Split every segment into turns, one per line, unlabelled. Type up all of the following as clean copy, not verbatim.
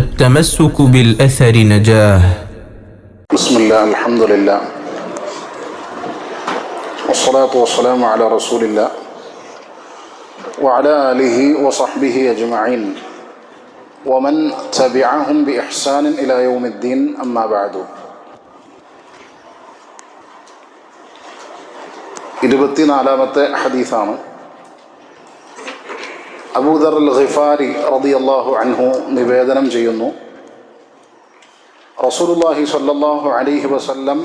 التمسك بالأثر نجاه.
بسم الله الحمد لله والصلاة والسلام على رسول الله وعلى آله وصحبه أجمعين ومن تبعهم بإحسان إلى يوم الدين أما بعد. 24-ാമത്തെ ഹദീസാണ്. അബൂദർ അൽ ഗിഫാരി റളിയല്ലാഹു അൻഹു നിവേദനം ചെയ്യുന്നു, റസൂലുള്ളാഹി സ്വല്ലല്ലാഹു അലൈഹി വസല്ലം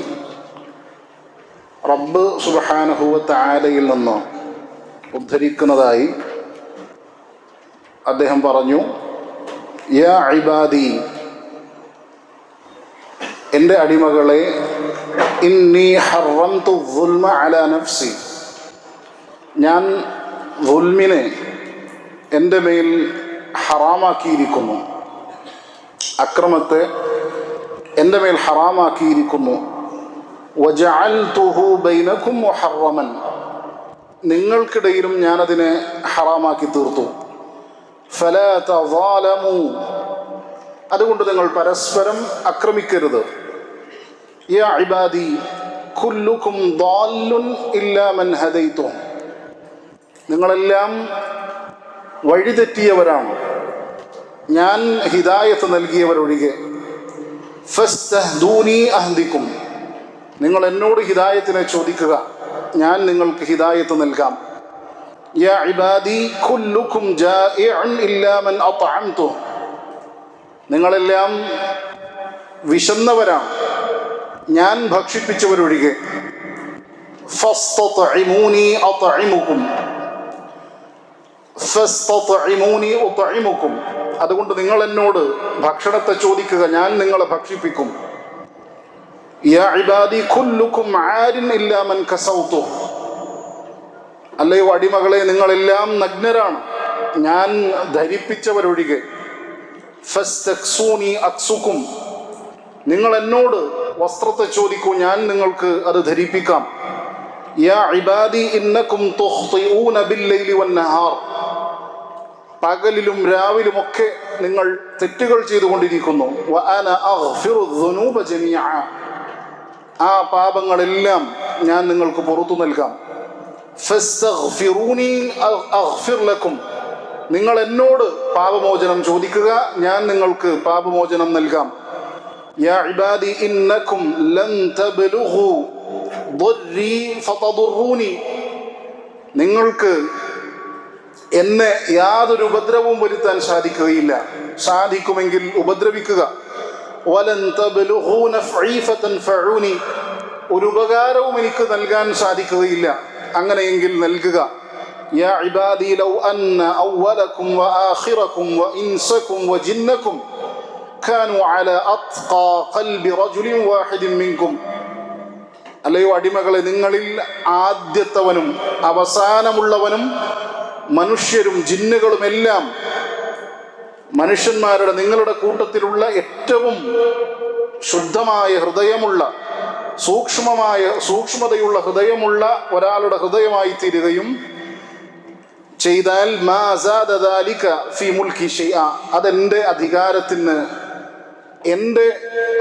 റബ്ബ് സുബ്ഹാനഹു വ തആലയിൽ നിന്ന് ഉദ്ധരിക്കുന്നതായി അദ്ദേഹം പറഞ്ഞു, യാ ഇബാദി, എൻ്റെ അടിമകളെ, ഇന്നി ഹറംതു ദുൽമ അലാ നഫ്സി, ഞാൻ ദുൽമിനെ എൻ്റെ മേൽ ഹറാമാക്കിയിരിക്കുന്നു, അക്രമത്തെ എൻ്റെ മേൽ ഹറാമാക്കിയിരിക്കുന്നു. വജഅൽതുഹു ബൈനകും മുഹറമൻ, നിങ്ങൾക്കിടയിലും ഞാനതിനെ ഹറാമാക്കി തീർത്തു. ഫലാ തസാലമു, അതുകൊണ്ട് നിങ്ങൾ പരസ്പരം അക്രമിക്കരുത്. യാ ഇബാദി കുല്ലുകും ضالٌ ഇല്ലാ മൻ ഹദൈതു, നിങ്ങളെല്ലാം വഴിതെറ്റിയവരാണ്, ഞാൻ ഹിദായത്ത് നൽകിയവരൊഴികെ. ഫസ്തഹ്ദൂനി അഹ്ദിക്കും, നിങ്ങൾ എന്നോട് ഹിദായത്തിനെ ചോദിക്കുക, ഞാൻ നിങ്ങൾക്ക് ഹിദായത്ത് നൽകാം. യാ ഇബാദി കുല്ലുകും ജാഇഉൻ ഇല്ലാ മൻ അത്അംതു, നിങ്ങളെല്ലാം വിശന്നവരാണ്, ഞാൻ ഭക്ഷിപ്പിച്ചവരൊഴികെ. ഫസ്തത്ഇമൂനി അത്ഇമുകും ഫസ്തത്ഇമൂനി ഉത്ഇമുകും, അതുകൊണ്ട് നിങ്ങൾ എന്നോട് ഭക്ഷണത്തെ ചോദിക്കുക, ഞാൻ നിങ്ങളെ ഭക്ഷിപ്പിക്കും. യാ ഇബാദി കുല്ലുകും ആരിൻ ഇല്ലാ മൻ കസൗതു, അല്ലയോ അടിമകളെ, നിങ്ങളെല്ലാം നഗ്നരാണ്, ഞാൻ ധരിപ്പിച്ചവരൊഴികെ. ഫസ്തക്സൂനി അക്സുകും, നിങ്ങൾ എന്നോട് വസ്ത്രത്തെ ചോദിക്കൂ, ഞാൻ നിങ്ങൾക്ക് അത് ധരിപ്പിക്കാം. യാ ഇബാദി ഇന്നകും തുഖ്തിഊന ബില്ലൈലി വന്നഹാർ, പകലിലും രാവിലുമൊക്കെ നിങ്ങൾ തെറ്റുകൾ ചെയ്തുകൊണ്ടിരിക്കുന്നു. വഅന അഗ്ഫിറു ദുനൂബ ജമീഅ, ആ പാപങ്ങളെല്ലാം ഞാൻ നിങ്ങൾക്ക് പുറത്തു നൽകാം. ഫസ്തഗ്ഫിറൂനി അഗ്ഫിർ ലക്കും, നിങ്ങൾ എന്നോട് പാപമോചനം ചോദിക്കുക, ഞാൻ നിങ്ങൾക്ക് പാപമോചനം നൽകാം. യാ ഇബാദി ഇന്നകും ലൻ തബ്ലുഗു ദുർരി ഫതദുറൂനി, നിങ്ങൾക്ക് എന്നെ യാതൊരു ഉപദ്രവവും വരുത്താൻ സാധിക്കുകയില്ല, സാധിക്കുമെങ്കിൽ ഉപദ്രവിക്കുക. വലൻ തബ്ലുഗു നഫ്ഈ ഫതൻഫഊനി, ഒരു ഉപകാരവും എനിക്ക് നൽകാൻ സാധിക്കുകയില്ല, അങ്ങനെയെങ്കിൽ നൽകുക. യാ ഇബാദി ലൗ അന്ന അവ്വലകും വആഖിറകും വഇൻസകും വജിന്നകും കാനൂ അലാ അത്ഖാ ഖൽബി റജുലിൻ വാഹിദിൻ മിൻകും, അല്ലയോ അടിമകളെ, നിങ്ങളിൽ ആദ്യത്തവനും അവസാനമുള്ളവനും മനുഷ്യരും ജിന്നുകളുമെല്ലാം മനുഷ്യന്മാരുടെ നിങ്ങളുടെ കൂട്ടത്തിലുള്ള ഏറ്റവും ശുദ്ധമായ ഹൃദയമുള്ള സൂക്ഷ്മതയുള്ള ഹൃദയമുള്ള ഒരാളുടെ ഹൃദയമായി തീരുകയും ചെയ്താൽ മാ സാദ ദാലിക ഫീ മുൽക്കി ശൈഅ, അതെൻ്റെ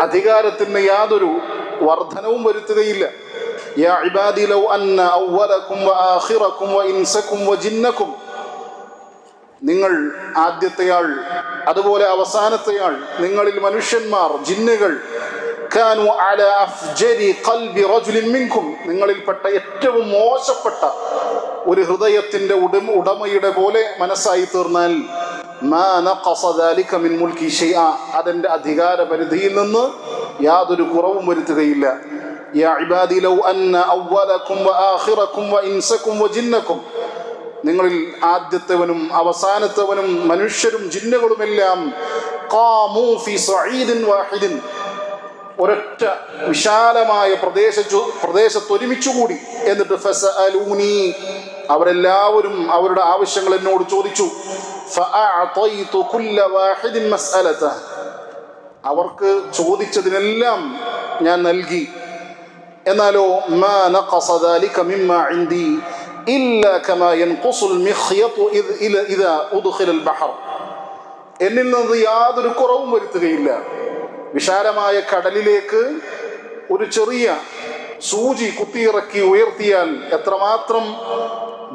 അധികാരത്തിന് യാതൊരു വർധനവും വരുത്തുകയില്ല. യാ ഇബാദി ലൗ അന്ന അവ്വലകും വആഖിറകും വഇൻസകും വജിന്നകും, നിങ്ങൾ ആദ്യത്തെയാൾ അതുപോലെ അവസാനത്തെയാൾ, നിങ്ങളിൽ മനുഷ്യന്മാർ ജിന്നുകൾ, കാനൂ അലാ അഫ്ജരി ഖൽബി റജുലിൻ മിൻകും, നിങ്ങളിൽപ്പെട്ട ഏറ്റവും മോശപ്പെട്ട ഒരു ഹൃദയത്തിന്റെ ഉടമയുടെ പോലെ മനസ്സായി തീർന്നാൽ മാ നഖസ ദാലിക മിൻ മുൽക്കി ശൈഅ, അതെന്റെ അധികാര പരിധിയിൽ നിന്ന് യാതൊരു കുറവും വരുത്തുകയില്ല. യാ ഇബാദി ലൗ അന്ന അവ്വലകും വആഖിറകും വഇൻസകും വജിന്നകും, നിങ്ങളിൽ ആദ്യത്തവനും അവസാനത്തവനും മനുഷ്യരും ജിന്നുകളുമെല്ലാം ഖാമൂ ഫീ സഈദിൻ വാഹിദിൻ, ഒരൊറ്റ വിശാലമായ പ്രദേശത്ത് ഒരുമിച്ചുകൂടി. എന്നിട്ട് ഫസഅലൂനി, അവരെല്ലാവരും അവരുടെ ആവശ്യങ്ങൾ എന്നോട് ചോദിച്ചു. ഫഅഅതൈതു കുല്ല വാഹിദിൻ മസ്അലതഹ, അവർക്ക് ചോദിച്ചതിനെല്ലാം ഞാൻ നൽകി. എന്നാലോ മാ നഖസ ദാലിക മിമ്മാ ഇൻദി ഇല്ലാ കമാ യൻഖുസുൽ മിഖ്യതു ഇദാ ഉദ്ഖില അൽ ബഹർ, എന്നിൽ നിന്ന് യാതൊരു കുറവും വരുത്തുകയില്ല. വിശാലമായ കടലിലേക്ക് ഒരു ചെറിയ സൂചി കുത്തിയിറക്കി ഉയർത്തിയാൽ എത്രമാത്രം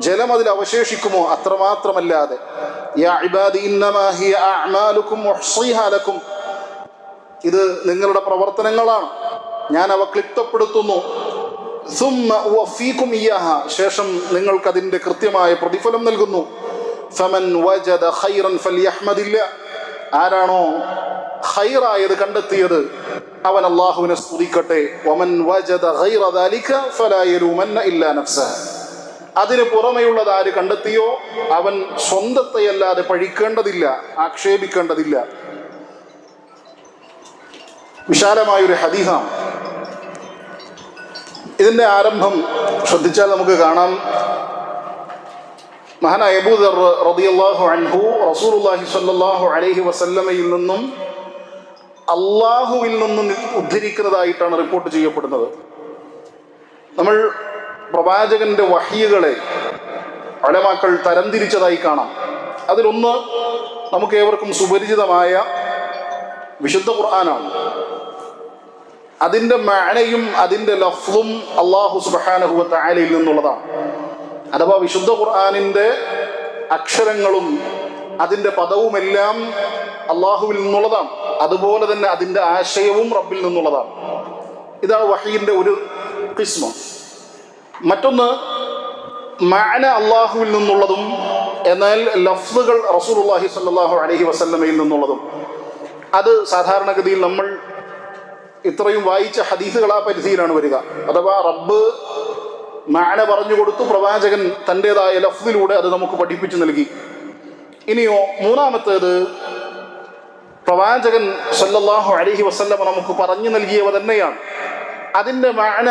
ജലം അതിൽ അവശേഷിക്കുമോ അത്രമാത്രമല്ലാതെ. യാ ഇബാദി ഇന്നമാ ഹിയ അഅ്മാലുകും ഉഹ്സിഹാ ലക്കും, ഇത് നിങ്ങളുടെ പ്രവർത്തനങ്ങളാണ്, ഞാൻ അവ ക്ലിപ്തപ്പെടുത്തുന്നു. സുമ്മ ഉവഫീകും ഇയ്യാഹ, ശേഷം നിങ്ങൾക്കതിൻ്റെ കൃത്യമായ പ്രതിഫലം നൽകുന്നു. ഫമൻ വജദ ഖൈറൻ ഫൽയഹ്മദില്ലാ, ആരാണോ ഖൈറായത് കണ്ടെത്തിയത് അവൻ അല്ലാഹുവിനെ സ്തുതിക്കട്ടെ. വമൻ വജദ ഗൈറ ദാലിക ഫലാ യലൂമന്ന ഇല്ലാ നഫ്സഹ, അതിന് പുറമെയുള്ളത് ആര് കണ്ടെത്തിയോ അവൻ സ്വന്തത്തെയല്ലാതെ പഴിക്കേണ്ടതില്ല, ആക്ഷേപിക്കേണ്ടതില്ല. വിശാലമായൊരു ഹദീസാണ്. ഇതിൻ്റെ ആരംഭം ശ്രദ്ധിച്ചാൽ നമുക്ക് കാണാം, മഹാനായ അബൂ ദർ റളിയല്ലാഹു അൻഹു റസൂലുള്ളാഹി സ്വല്ലല്ലാഹു അലൈഹി വസല്ലമയിൽ നിന്നും അള്ളാഹുവിൽ നിന്നും ഉദ്ധരിക്കുന്നതായിട്ടാണ് റിപ്പോർട്ട് ചെയ്യപ്പെടുന്നത്. നമ്മൾ പ്രവാചകന്റെ വഹ്യികളെ ഉലമാക്കൾ തരംതിരിച്ചതായി കാണാം. അതിലൊന്ന് നമുക്ക് ഏവർക്കും സുപരിചിതമായ വിശുദ്ധ ഖുർആനാണ്. അതിൻ്റെ മഅനയും അതിൻ്റെ ലഫ്ളും അല്ലാഹു സുബ്ഹാനഹു വ തആലയിൽ നിന്നുള്ളതാണ്. അഥവാ വിശുദ്ധ ഖുർആനിൻ്റെ അക്ഷരങ്ങളും അതിൻ്റെ പദവുമെല്ലാം അള്ളാഹുവിൽ നിന്നുള്ളതാണ്. അതുപോലെ തന്നെ അതിൻ്റെ ആശയവും റബ്ബിൽ നിന്നുള്ളതാണ്. ഇതാണ് വഹീൻ്റെ ഒരു ഖിസ്മ. മറ്റൊന്ന് മഅന അള്ളാഹുവിൽ നിന്നുള്ളതും എന്നാൽ ലഫ്ളുകൾ റസൂലുള്ളാഹി സ്വല്ലല്ലാഹു അലൈഹി വസല്ലമയിൽ നിന്നുള്ളതും. അത് സാധാരണഗതിയിൽ നമ്മൾ ഇത്രയും വായിച്ച ഹദീസുകൾ ആ പരിധിയിലാണ് വരിക. അഥവാ റബ്ബ് മഅന പറഞ്ഞു കൊടുത്തു, പ്രവാചകൻ തൻ്റെതായ ലഫ്ദിലൂടെ അത് നമുക്ക് പഠിപ്പിച്ചു നൽകി. ഇനിയോ മൂന്നാമത്തേത്, പ്രവാചകൻ സല്ലല്ലാഹു അലൈഹി വസല്ലമ നമുക്ക് പറഞ്ഞു നൽകിയവ തന്നെയാണ്. അതിൻ്റെ മഅന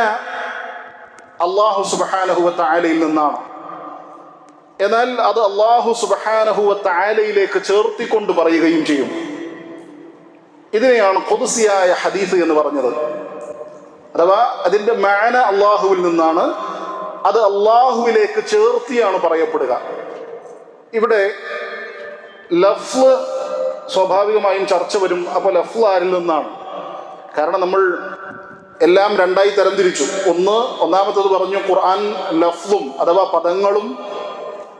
അല്ലാഹു സുബ്ഹാനഹു വ തആലയിൽ നിന്നാണ്. എന്നാൽ അത് അല്ലാഹു സുബ്ഹാനഹു വ തആലയിലേക്ക് ചേർത്തിക്കൊണ്ട് പറയുകയും ചെയ്യും. ഇതിനെയാണ് ഖുദ്സിയായ ഹദീസ് എന്ന് പറഞ്ഞത്. അഥവാ അതിൻ്റെ മഅന അള്ളാഹുവിൽ നിന്നാണ്, അത് അള്ളാഹുവിലേക്ക് ചേർത്തിയാണ് പറയപ്പെടുക. ഇവിടെ ലഫ്ള് സ്വാഭാവികമായും ചർച്ച വരും. അപ്പോൾ ലഫ്ള് ആരിൽ നിന്നാണ്? കാരണം നമ്മൾ എല്ലാം രണ്ടായി തരംതിരിച്ചു. ഒന്നാമത്തത് പറഞ്ഞു ഖുർആൻ ലഫ്ളും അഥവാ പദങ്ങളും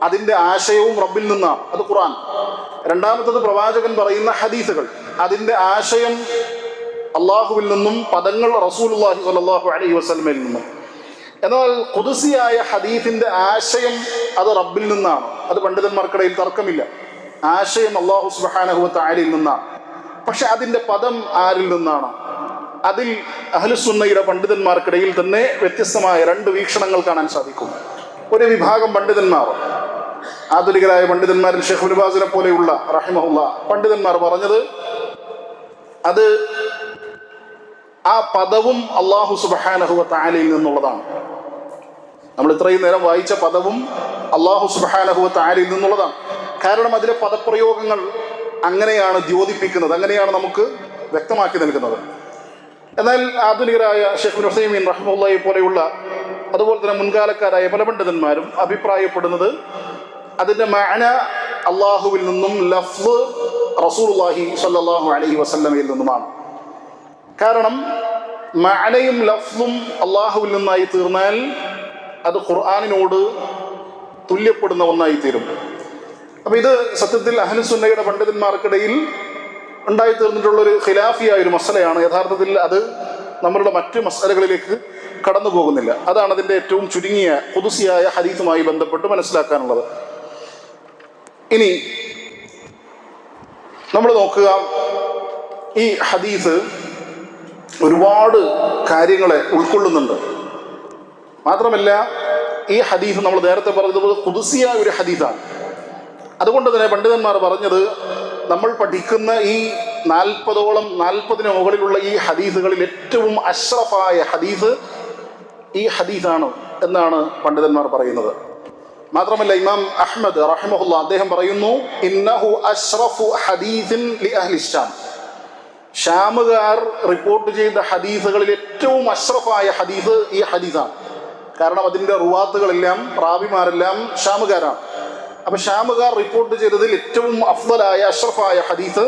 അതിൻ്റെ ആശയവും റബ്ബിൽ നിന്നാണ്, അത് ഖുർആൻ. രണ്ടാമത്തത് പ്രവാചകൻ പറയുന്ന ഹദീസുകൾ, അതിൻ്റെ ആശയം അള്ളാഹുവിൽ നിന്നും പദങ്ങൾ റസൂലുള്ളാഹി സ്വല്ലല്ലാഹു അലൈഹി വസല്ലമയിൽ നിന്നും. എന്നാൽ ഖുദ്സിയായ ഹദീസിൻ്റെ ആശയം അത് റബ്ബിൽ നിന്നാണ്. അത് പണ്ഡിതന്മാർക്കിടയിൽ തർക്കമില്ല. ആശയം അല്ലാഹു സുബ്ഹാനഹു വ തആലയിൽ നിന്നാണ്. പക്ഷെ അതിൻ്റെ പദം ആരിൽ നിന്നാണ്? അതിൽ അഹ്ലുസുന്നയുടെ പണ്ഡിതന്മാർക്കിടയിൽ തന്നെ വ്യത്യസ്തമായ രണ്ട് വീക്ഷണങ്ങൾ കാണാൻ സാധിക്കും. ഒരു വിഭാഗം പണ്ഡിതന്മാർ, ആധുനികരായ പണ്ഡിതന്മാരിൽ ഷെയ്ഖ് ഇബ്നു ബാസിനെ പോലെയുള്ള റഹിമഹുല്ലാ പണ്ഡിതന്മാർ പറഞ്ഞത് അത് ആ പദവും അല്ലാഹു സുബ്ഹാനഹു വ തആലയിൽ നിന്നുള്ളതാണ്. നമ്മൾ ഇത്രയും നേരം വായിച്ച പദവും അല്ലാഹു സുബ്ഹാനഹു വ തആലയിൽ നിന്നുള്ളതാണ്. കാരണം അതിലെ പദപ്രയോഗങ്ങൾ അങ്ങനെയാണ് ദ്യോതിപ്പിക്കുന്നത്, അങ്ങനെയാണ് നമുക്ക് വ്യക്തമാക്കി നൽകുന്നത്. എന്നാൽ ആധുനികരായ ഷെയ്ഖ് ഇബ്നു ഉസൈമീൻ റഹിമഹുല്ലാഹി പോലെയുള്ള അതുപോലെ തന്നെ മുൻകാലക്കാരായ പല പണ്ഡിതന്മാരും അഭിപ്രായപ്പെടുന്നത് അതിൻ്റെ മഅന അള്ളാഹുവിൽ നിന്നും ലഫ്ള് റസൂലുള്ളാഹി സ്വല്ലല്ലാഹു അലൈഹി വസല്ലമയിൽ നിന്നുമാണ്. കാരണം മഅനയും ലഫ്ളും അള്ളാഹുവിൽ നിന്നായി തീർന്നാൽ അത് ഖുർആനിനോട് തുല്യപ്പെടുന്ന ഒന്നായി തീരും. അപ്പം ഇത് സത്യത്തിൽ അഹ്ലുസുന്നയുടെ പണ്ഡിതന്മാർക്കിടയിൽ ഉണ്ടായിത്തീർന്നിട്ടുള്ളൊരു ഖിലാഫിയായ ഒരു മസലയാണ്. യഥാർത്ഥത്തിൽ അത് നമ്മളുടെ മറ്റ് മസലകളിലേക്ക് കടന്നു പോകുന്നില്ല. അതാണ് അതിൻ്റെ ഏറ്റവും ചുരുങ്ങിയ ഖുദ്സിയായ ഹദീസുമായി ബന്ധപ്പെട്ട് മനസ്സിലാക്കാനുള്ളത്. ഇനി നമ്മൾ നോക്കുക, ഈ ഹദീസ് ഒരുപാട് കാര്യങ്ങളെ ഉൾക്കൊള്ളുന്നുണ്ട്. മാത്രമല്ല ഈ ഹദീസ് നമ്മൾ നേരത്തെ പറഞ്ഞതുപോലെ ഖുദ്സിയായ ഒരു ഹദീസാണ്. അതുകൊണ്ട് തന്നെ പണ്ഡിതന്മാർ പറഞ്ഞത് നമ്മൾ പഠിക്കുന്ന ഈ 40-ന് മുകളിലുള്ള ഈ ഹദീസുകളിൽ ഏറ്റവും അഷ്റഫായ ഹദീസ് ഈ ഹദീസാണ് എന്നാണ് പണ്ഡിതന്മാർ പറയുന്നത്. മാത്രമല്ല ഇമാം അഹ്മദ് റഹിമഹുല്ലാ അദ്ദേഹം പറയുന്നു, ഇന്നഹു അഷ്റഫു ഹദീസിൻ ലി അഹ്ലി ശാം, ഷാമുകാർ റിപ്പോർട്ട് ചെയ്ത ഹദീസുകളിൽ ഏറ്റവും അഷ്റഫായ ഹദീസ് ഈ ഹദീസാണ്. കാരണം അതിൻ്റെ റുവാത്തുകളെല്ലാം റാവിമാരെല്ലാം ഷാമുകാരാണ്. അപ്പൊ ഷാമുകാർ റിപ്പോർട്ട് ചെയ്തതിൽ ഏറ്റവും അഫ്ദലായ അഷ്റഫായ ഹദീസ്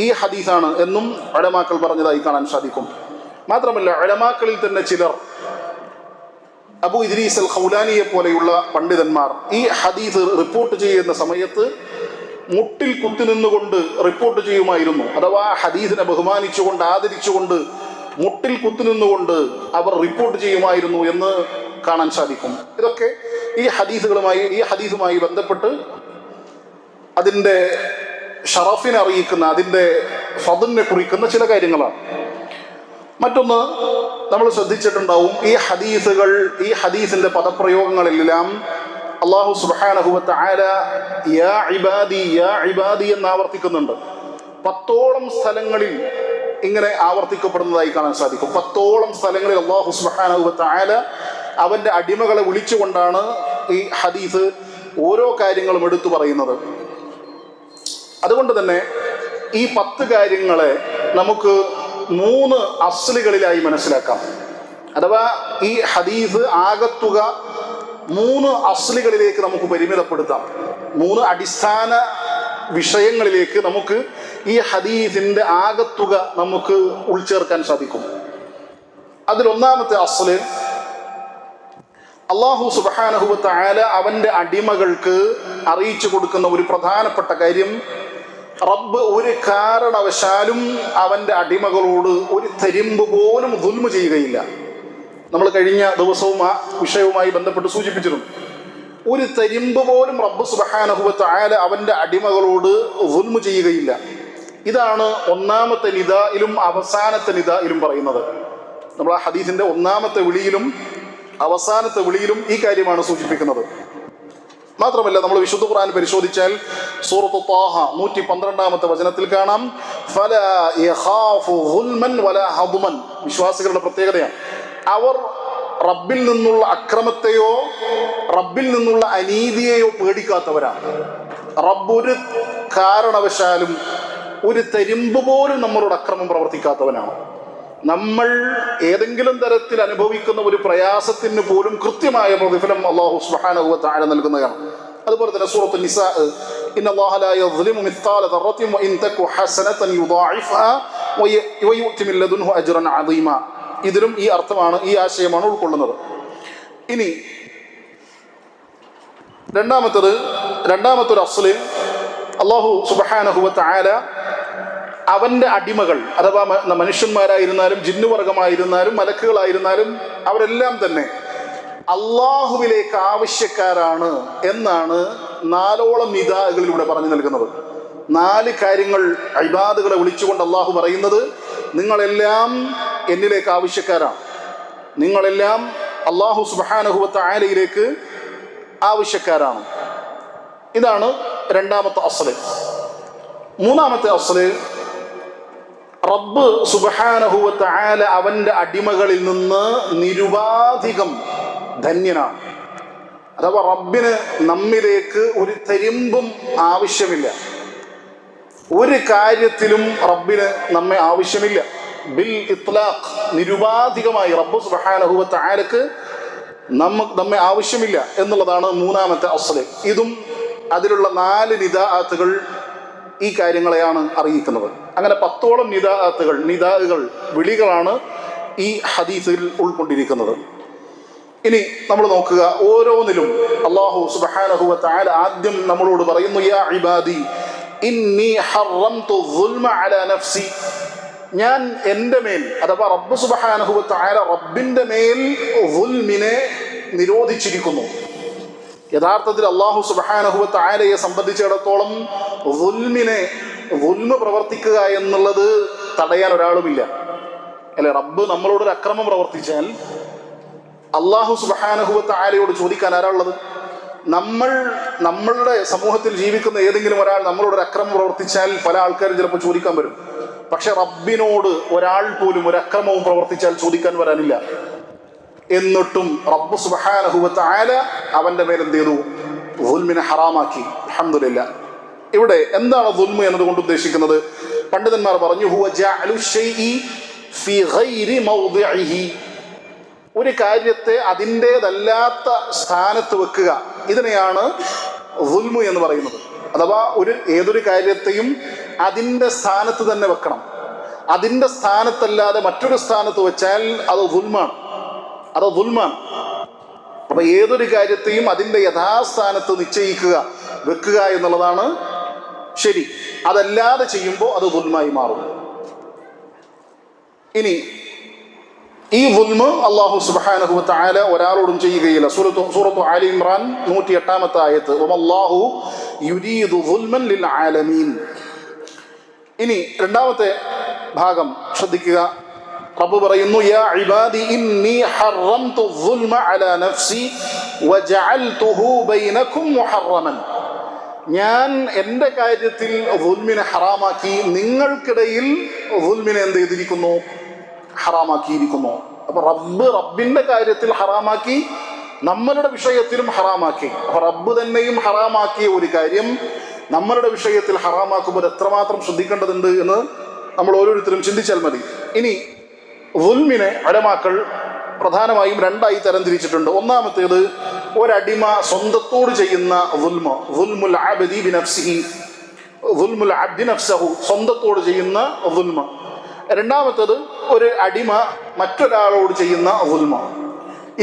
ഈ ഹദീസാണ് എന്നും ഉലമാക്കൾ പറഞ്ഞതായി കാണാൻ സാധിക്കും. മാത്രമല്ല ഉലമാക്കളിൽ തന്നെ ചിലർ അബൂ ഇദ്രീസ് അൽ ഖൗലാനിയെ പോലെയുള്ള പണ്ഡിതന്മാർ ഈ ഹദീസ് റിപ്പോർട്ട് ചെയ്യുന്ന സമയത്ത് മുട്ടിൽ കുത്തി നിന്നുകൊണ്ട് റിപ്പോർട്ട് ചെയ്യുമായിരുന്നു. അഥവാ ഹദീസിനെ ബഹുമാനിച്ചുകൊണ്ട് ആദരിച്ചുകൊണ്ട് മുട്ടിൽ കുത്തി നിന്നുകൊണ്ട് അവർ റിപ്പോർട്ട് ചെയ്യുമായിരുന്നു എന്ന് കാണാൻ സാധിക്കും. ഇതൊക്കെ ഈ ഹദീസുമായി ബന്ധപ്പെട്ട് അതിൻ്റെ ഷറഫിനെ അറിയിക്കുന്ന, അതിൻ്റെ ഫദ്ലിനെ കുറിക്കുന്ന ചില കാര്യങ്ങളാണ്. മറ്റൊന്ന് നമ്മൾ ശ്രദ്ധിച്ചിട്ടുണ്ടാവും, ഈ ഹദീസിന്റെ പദപ്രയോഗങ്ങളെല്ലാം അല്ലാഹു സുബ്ഹാനഹു വ തആല യാ ഇബാദി യാ ഇബാദി എന്ന് ആവർത്തിക്കുന്നുണ്ട്. 10ഓളം സ്ഥലങ്ങളിൽ ഇങ്ങനെ ആവർത്തിക്കപ്പെടുന്നതായി കാണാൻ സാധിക്കും. 10ഓളം സ്ഥലങ്ങളിൽ അല്ലാഹു സുബ്ഹാനഹു വ തആല അവന്റെ അടിമകളെ വിളിച്ചുകൊണ്ടാണ് ഈ ഹദീസ് ഓരോ കാര്യങ്ങളും എടുത്തു പറയുന്നത്. അതുകൊണ്ട് തന്നെ ഈ 10 കാര്യങ്ങളെ നമുക്ക് 3 അസ്ലുകളിലായി മനസ്സിലാക്കാം. അഥവാ ഈ ഹദീസ് ആകത്തുക 3 അസ്ലുകളിലേക്ക് നമുക്ക് പരിമിതപ്പെടുത്താം. 3 അടിസ്ഥാന വിഷയങ്ങളിലേക്ക് നമുക്ക് ഈ ഹദീസിന്റെ ആകത്തുക നമുക്ക് ഉൾച്ചേർക്കാൻ സാധിക്കും. അതിലൊന്നാമത്തെ അസ്ല്, അല്ലാഹു സുബ്ഹാനഹു വ തആല അവന്റെ അടിമകൾക്ക് അറിയിച്ചു കൊടുക്കുന്ന ഒരു പ്രധാനപ്പെട്ട കാര്യം, റബ്ബ് ഒരു കാരണവശാലും അവന്റെ അടിമകളോട് ഒരു തരിമ്പ് പോലും ദുൽമ ചെയ്യുകയില്ല. നമ്മൾ കഴിഞ്ഞ ദിവസവും ആ വിഷയവുമായി ബന്ധപ്പെട്ട് സൂചിപ്പിച്ചിരുന്നു. ഒരു തരിമ്പ് പോലും റബ്ബ് സുബ്ഹാനഹു വ തആല അവന്റെ അടിമകളോട് ദുൽമ ചെയ്യുകയില്ല. ഇതാണ് ഒന്നാമത്തെ നിദായിലും അവസാനത്തെ നിദായിലും പറയുന്നത്. നമ്മൾ ആ ഹദീസിന്റെ ഒന്നാമത്തെ വിളിയിലും അവസാനത്തെ വിളിയിലും ഈ കാര്യമാണ് സൂചിപ്പിക്കുന്നത്. മാത്രമല്ല നമ്മൾ വിശുദ്ധ ഖുർആൻ പരിശോധിച്ചാൽ സൂറത്ത് ത്വാഹ 112-ാമത്തെ വചനത്തിൽ കാണാം, ഫലാ യഖാഫു ദുൽമൻ വലാ ഹദ്മൻ. വിശ്വാസികളുടെ പ്രത്യേകതയാണ്, അവർ റബ്ബിൽ നിന്നുള്ള അക്രമത്തെയോ റബ്ബിൽ നിന്നുള്ള അനീതിയെയോ പേടിക്കാത്തവരാണ്. റബ്ബ് ഒരു കാരണവശാലും ഒരു തരിമ്പ് പോലും നമ്മളോട് അക്രമം പ്രവർത്തിക്കാത്തവനാണ്. നമ്മൾ ഏതെങ്കിലും തരത്തിൽ അനുഭവിക്കുന്ന ഒരു പ്രയാസത്തിന് പോലും കൃത്യമായ പ്രതിഫലം അല്ലാഹു സുബ്ഹാനഹു വ തആല നൽകുന്നതാണ്. അതുപോലെ തന്നെ സൂറത്തുൻ നിസാ, ഇന്നല്ലാഹ ലാ യദ്ലിമു മിസ്ഖാല ദർറത്തിൻ വഇൻ തകു ഹസനതൻ യുദാഇഫ്ഹാ വയുഅതി മിൻ ലദുൻഹു അജ്റൻ അദീമ. ഇതിലും ഈ അർത്ഥമാണ്, ഈ ആശയമാണ് ഉൾക്കൊള്ളുന്നത്. ഇനി രണ്ടാമത്തെ ഒരു അസ്ല്, അല്ലാഹു സുബ്ഹാനഹു വ തആല അവന്റെ അടിമകൾ, അഥവാ മനുഷ്യന്മാരായിരുന്നാലും ജിന്നുവർഗമായിരുന്നാലും മലക്കുകളായിരുന്നാലും അവരെല്ലാം തന്നെ അള്ളാഹുവിലേക്ക് ആവശ്യക്കാരാണ് എന്നാണ് 4ഓളം നിദാകളിലൂടെ പറഞ്ഞു നൽകുന്നത്. 4 കാര്യങ്ങൾ ഇബാദുകളെ വിളിച്ചുകൊണ്ട് അള്ളാഹു പറയുന്നത്, നിങ്ങളെല്ലാം എന്നിലേക്ക് ആവശ്യക്കാരാണ്, നിങ്ങളെല്ലാം അള്ളാഹു സുബ്ഹാനഹു വ തആലയിലേക്ക് ആവശ്യക്കാരാണ്. ഇതാണ് രണ്ടാമത്തെ അസ്ല്. മൂന്നാമത്തെ അസ്ല്, റബ്ബ് സുബ്ഹാനഹു വ തആല അവന്റെ അടിമകളിൽ നിന്ന് നിരുപാധികം ധന്യനാണ്. അഥവാ റബ്ബിന് നമ്മിലേക്ക് ഒരു തരിമ്പും ആവശ്യമില്ല. ഒരു കാര്യത്തിലും റബ്ബിന് നമ്മെ ആവശ്യമില്ല. ബിൽ ഇത്ലാഖ്, നിരുപാധികമായി റബ്ബ് സുബ്ഹാനഹു വ തആലക്ക് നമ്മെ ആവശ്യമില്ല എന്നുള്ളതാണ് മൂന്നാമത്തെ അസ്ല്. ഇതും അതിലുള്ള 4 നിദാഅത്തുകൾ ഈ കാര്യങ്ങളെയാണ് അറിയിക്കുന്നത്. അങ്ങനെ 10ഓളം നിദാകൾ വിളികളാണ് ഈ ഹദീസിൽ ഉൾക്കൊണ്ടിരിക്കുന്നത്. ഇനി നമ്മൾ നോക്കുക, ഓരോന്നിലും അല്ലാഹു സുബ്ഹാനഹു വ തആല ആദ്യം നമ്മളോട് പറയുന്നു, യാ ഇബാദി ഇന്നി ഹറംതു ദുൽമ അലാ നഫ്സി. ഞാൻ എൻ്റെ മേൽ, അഥവാ റബ്ബ് സുബ്ഹാനഹു വ തആല റബ്ബിന്റെ മേൽ ദുൽമിനെ നിരോധിച്ചിരിക്കുന്നു. യഥാർത്ഥത്തിൽ അല്ലാഹു സുബ്ഹാനഹു വ തആലയെ സംബന്ധിച്ചിടത്തോളം ദുൽമ പ്രവർത്തിക്കുക എന്നുള്ളത് തടയാൻ ഒരാളുമില്ല. അല്ലെ, റബ്ബ് നമ്മളോടൊരു അക്രമം പ്രവർത്തിച്ചാൽ അല്ലാഹു സുബ്ഹാനഹു വ തആലയോട് ചോദിക്കാൻ ആരാളുള്ളത്? നമ്മളുടെ സമൂഹത്തിൽ ജീവിക്കുന്ന ഏതെങ്കിലും ഒരാൾ നമ്മളോടൊരു അക്രമം പ്രവർത്തിച്ചാൽ പല ആൾക്കാരും ചിലപ്പോൾ ചോദിക്കാൻ വരും. പക്ഷെ റബ്ബിനോട് ഒരാൾ പോലും ഒരു അക്രമവും പ്രവർത്തിച്ചാൽ ചോദിക്കാൻ വരാനില്ല. എന്നിട്ടും റബ്ബ് സുബ്ഹാനഹു വ തആല അവന്റെ മേൽ എന്ത് ചെയ്തു? ദുൽമിനെ ഹറാമാക്കി. അൽഹംദുലില്ലാ. ഇവിടെ എന്താണ് ദുൽമ എന്നതുകൊണ്ട് ഉദ്ദേശിക്കുന്നത്? പണ്ഡിതന്മാർ പറഞ്ഞു, ഹുവ ജഅലു ശൈഇ ഫീ ഗൈരി മൗദിഇഹി. ഒരു കാര്യത്തെ അതിൻ്റേതല്ലാത്ത സ്ഥാനത്ത് വെക്കുക, ഇതിനെയാണ് ദുൽമ് എന്ന് പറയുന്നത്. അഥവാ ഏതൊരു കാര്യത്തെയും അതിൻ്റെ സ്ഥാനത്ത് തന്നെ വെക്കണം. അതിൻ്റെ സ്ഥാനത്തല്ലാതെ മറ്റൊരു സ്ഥാനത്ത് വെച്ചാൽ അത് ദുൽമാണ്. അപ്പൊ ഏതൊരു കാര്യത്തെയും അതിൻ്റെ യഥാസ്ഥാനത്ത് നിശ്ചയിക്കുക, വെക്കുക എന്നുള്ളതാണ് ശരി. അതല്ലാതെ ചെയ്യുമ്പോൾ അത് ദുൽമായി മാറും. ഇനി ഈ ദുൽമ് അല്ലാഹു സുബ്ഹാനഹു വ തആല ഒരാളോടും ചെയ്യുകയില്ല. സൂറത്തു ആലി ഇമ്രാൻ 108-ാമത്തെ ആയത്ത്, വമല്ലാഹു യുരീദു ദുൽമൻ ലിൽ ആലമീൻ. ഇനി രണ്ടാമത്തെ ഭാഗം ശ്രദ്ധിക്കുക. റബ്ബ് പറയുന്നു, യാ ഇബാദി ഇന്നി ഹറംതു ദുൽമ അലാ നഫ്സി വജഅൽതുഹു ബൈനകും മുഹറമൻ. ഞാൻ എൻ്റെ കാര്യത്തിൽ ദുൽമിനെ ഹറാമാക്കി, നിങ്ങൾക്കിടയിൽ ദുൽമിനെ എന്ത് ചെയ്തിരിക്കുന്നു? ഹറാമാക്കിയിരിക്കുന്നു. അപ്പൊ റബ്ബിന്റെ കാര്യത്തിൽ ഹറാമാക്കി, നമ്മളുടെ വിഷയത്തിലും ഹറാമാക്കി. അപ്പൊ റബ്ബ് തന്നെയും ഹറാമാക്കിയ ഒരു കാര്യം നമ്മളുടെ വിഷയത്തിൽ ഹറാമാക്കുമ്പോൾ എത്രമാത്രം ശ്രദ്ധിക്കേണ്ടതുണ്ട് എന്ന് നമ്മൾ ഓരോരുത്തരും ചിന്തിച്ചാൽ മതി. ഇനി ദുൽമിനെ ഉലമാക്കൾ പ്രധാനമായും രണ്ടായി തരംതിരിച്ചിട്ടുണ്ട്. ഒന്നാമത്തേത് ഒരടിമ സ്വന്തത്തോട് ചെയ്യുന്ന ദുൽമ്, ദുൽമുൽ അബ്ദി ബിനഫ്സിഹി, ദുൽമുൽ അബ്ദി നഫ്സഹു, സ്വന്തത്തോട് ചെയ്യുന്ന ദുൽമ്. രണ്ടാമത്തേത് ഒരു അടിമ മറ്റൊരാളോട് ചെയ്യുന്ന ദുൽമ.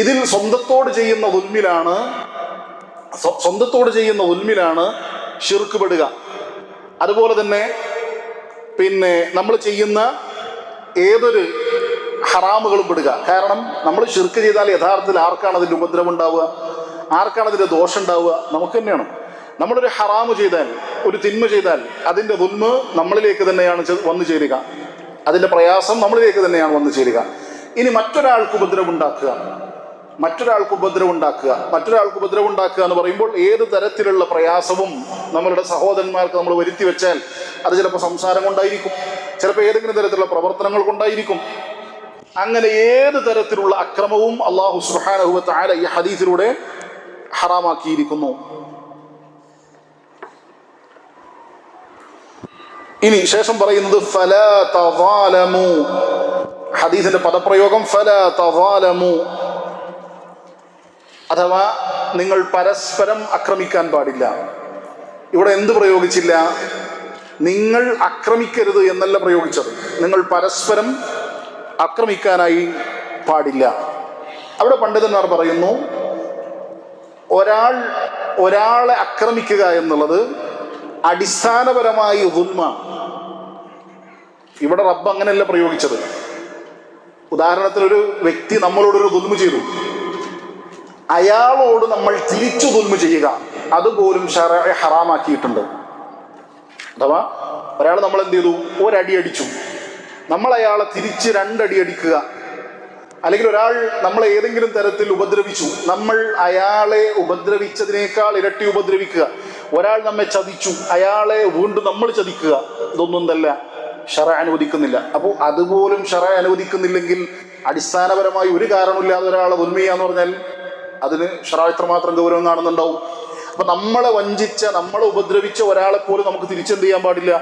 ഇതിൽ സ്വന്തത്തോട് ചെയ്യുന്ന ദുൽമിലാണ് ശിർക്ക് പെടുക. അതുപോലെ തന്നെ നമ്മൾ ചെയ്യുന്ന ഏതൊരു ഹറാമുകളും പെടുക. കാരണം നമ്മൾ ശിർക്ക് ചെയ്താൽ യഥാർത്ഥത്തിൽ ആർക്കാണ് അതിൻ്റെ ഉപദ്രവം ഉണ്ടാവുക? ആർക്കാണ് അതിൻ്റെ ദോഷം ഉണ്ടാവുക? നമുക്ക് തന്നെയാണ്. നമ്മളൊരു ഹറാമ് ചെയ്താൽ, ഒരു തിന്മ ചെയ്താൽ അതിൻ്റെ ദുൽമ് നമ്മളിലേക്ക് തന്നെയാണ് വന്നു ചേരുക. അതിൻ്റെ പ്രയാസം നമ്മളിലേക്ക് തന്നെയാണ് വന്നു ചേരുക. ഇനി മറ്റൊരാൾക്ക് ഉപദ്രവം ഉണ്ടാക്കുക എന്ന് പറയുമ്പോൾ ഏത് തരത്തിലുള്ള പ്രയാസവും നമ്മളുടെ സഹോദരന്മാർക്ക് നമ്മൾ വരുത്തി വെച്ചാൽ അത് ചിലപ്പോൾ സംസാരം കൊണ്ടായിരിക്കും, ചിലപ്പോൾ ഏതെങ്കിലും തരത്തിലുള്ള പ്രവർത്തനങ്ങൾ കൊണ്ടായിരിക്കും. അങ്ങനെ ഏത് തരത്തിലുള്ള അക്രമവും അല്ലാഹു സുബ്ഹാനഹു വ തആല ഈ ഹദീസിലൂടെ ഹറാമാക്കിയിരിക്കുന്നു. ഇനി ശേഷം പറയുന്നത് ഫലാ തസാലമു. ഹദീസിന്റെ പദപ്രയോഗം ഫലാ തസാലമു, അഥവാ നിങ്ങൾ പരസ്പരം ആക്രമിക്കാൻ പാടില്ല. ഇവിടെ എന്ത് പ്രയോഗിച്ചില്ല? നിങ്ങൾ ആക്രമിക്കരുത് എന്നല്ല പ്രയോഗിച്ചത്. നിങ്ങൾ പരസ്പരം ആക്രമിക്കാനായി പാടില്ല. അവിടെ പണ്ഡിതന്മാർ പറയുന്നു, ഒരാളെ ആക്രമിക്കുക എന്നുള്ളത് അടിസ്ഥാനപരമായി ദുൽമാണ്. ഇവിടെ റബ്ബ് അങ്ങനെയല്ല പ്രയോഗിച്ചത്. ഉദാഹരണത്തിന് ഒരു വ്യക്തി നമ്മളോടൊരു ദുൽമ ചെയ്തു, അയാളോട് നമ്മൾ തിരിച്ചു ദുൽമ ചെയ്യുക, അതുപോലും ശറഅ് ഹറാമാക്കിയിട്ടുണ്ട്. അഥവാ ഒരാൾ നമ്മൾ എന്ത് ചെയ്തു? ഒരടി അടിച്ചു, നമ്മൾ അയാളെ തിരിച്ച് 2 അടി അടിക്കുക. അല്ലെങ്കിൽ ഒരാൾ നമ്മളെ ഏതെങ്കിലും തരത്തിൽ ഉപദ്രവിച്ചു, നമ്മൾ അയാളെ ഉപദ്രവിച്ചതിനേക്കാൾ ഇരട്ടി ഉപദ്രവിക്കുക. ഒരാൾ നമ്മെ ചതിച്ചു, അയാളെ വീണ്ടും നമ്മൾ ചതിക്കുക. ഇതൊന്നും എന്തല്ല, ശറഅ് അനുവദിക്കുന്നില്ല. അപ്പോൾ അതുപോലും ശറഅ് അനുവദിക്കുന്നില്ലെങ്കിൽ അടിസ്ഥാനപരമായി ഒരു കാരണമില്ലാതെ ഒരാളെ ദുൽമ ചെയ്യാന്ന് പറഞ്ഞാൽ അതിന് ശറഅ് എത്രമാത്രം ഗൗരവം കാണുന്നുണ്ടാവും. അപ്പൊ നമ്മളെ വഞ്ചിച്ച, നമ്മളെ ഉപദ്രവിച്ച ഒരാളെ പോലും നമുക്ക് തിരിച്ചെന്ത് ചെയ്യാൻ പാടില്ല?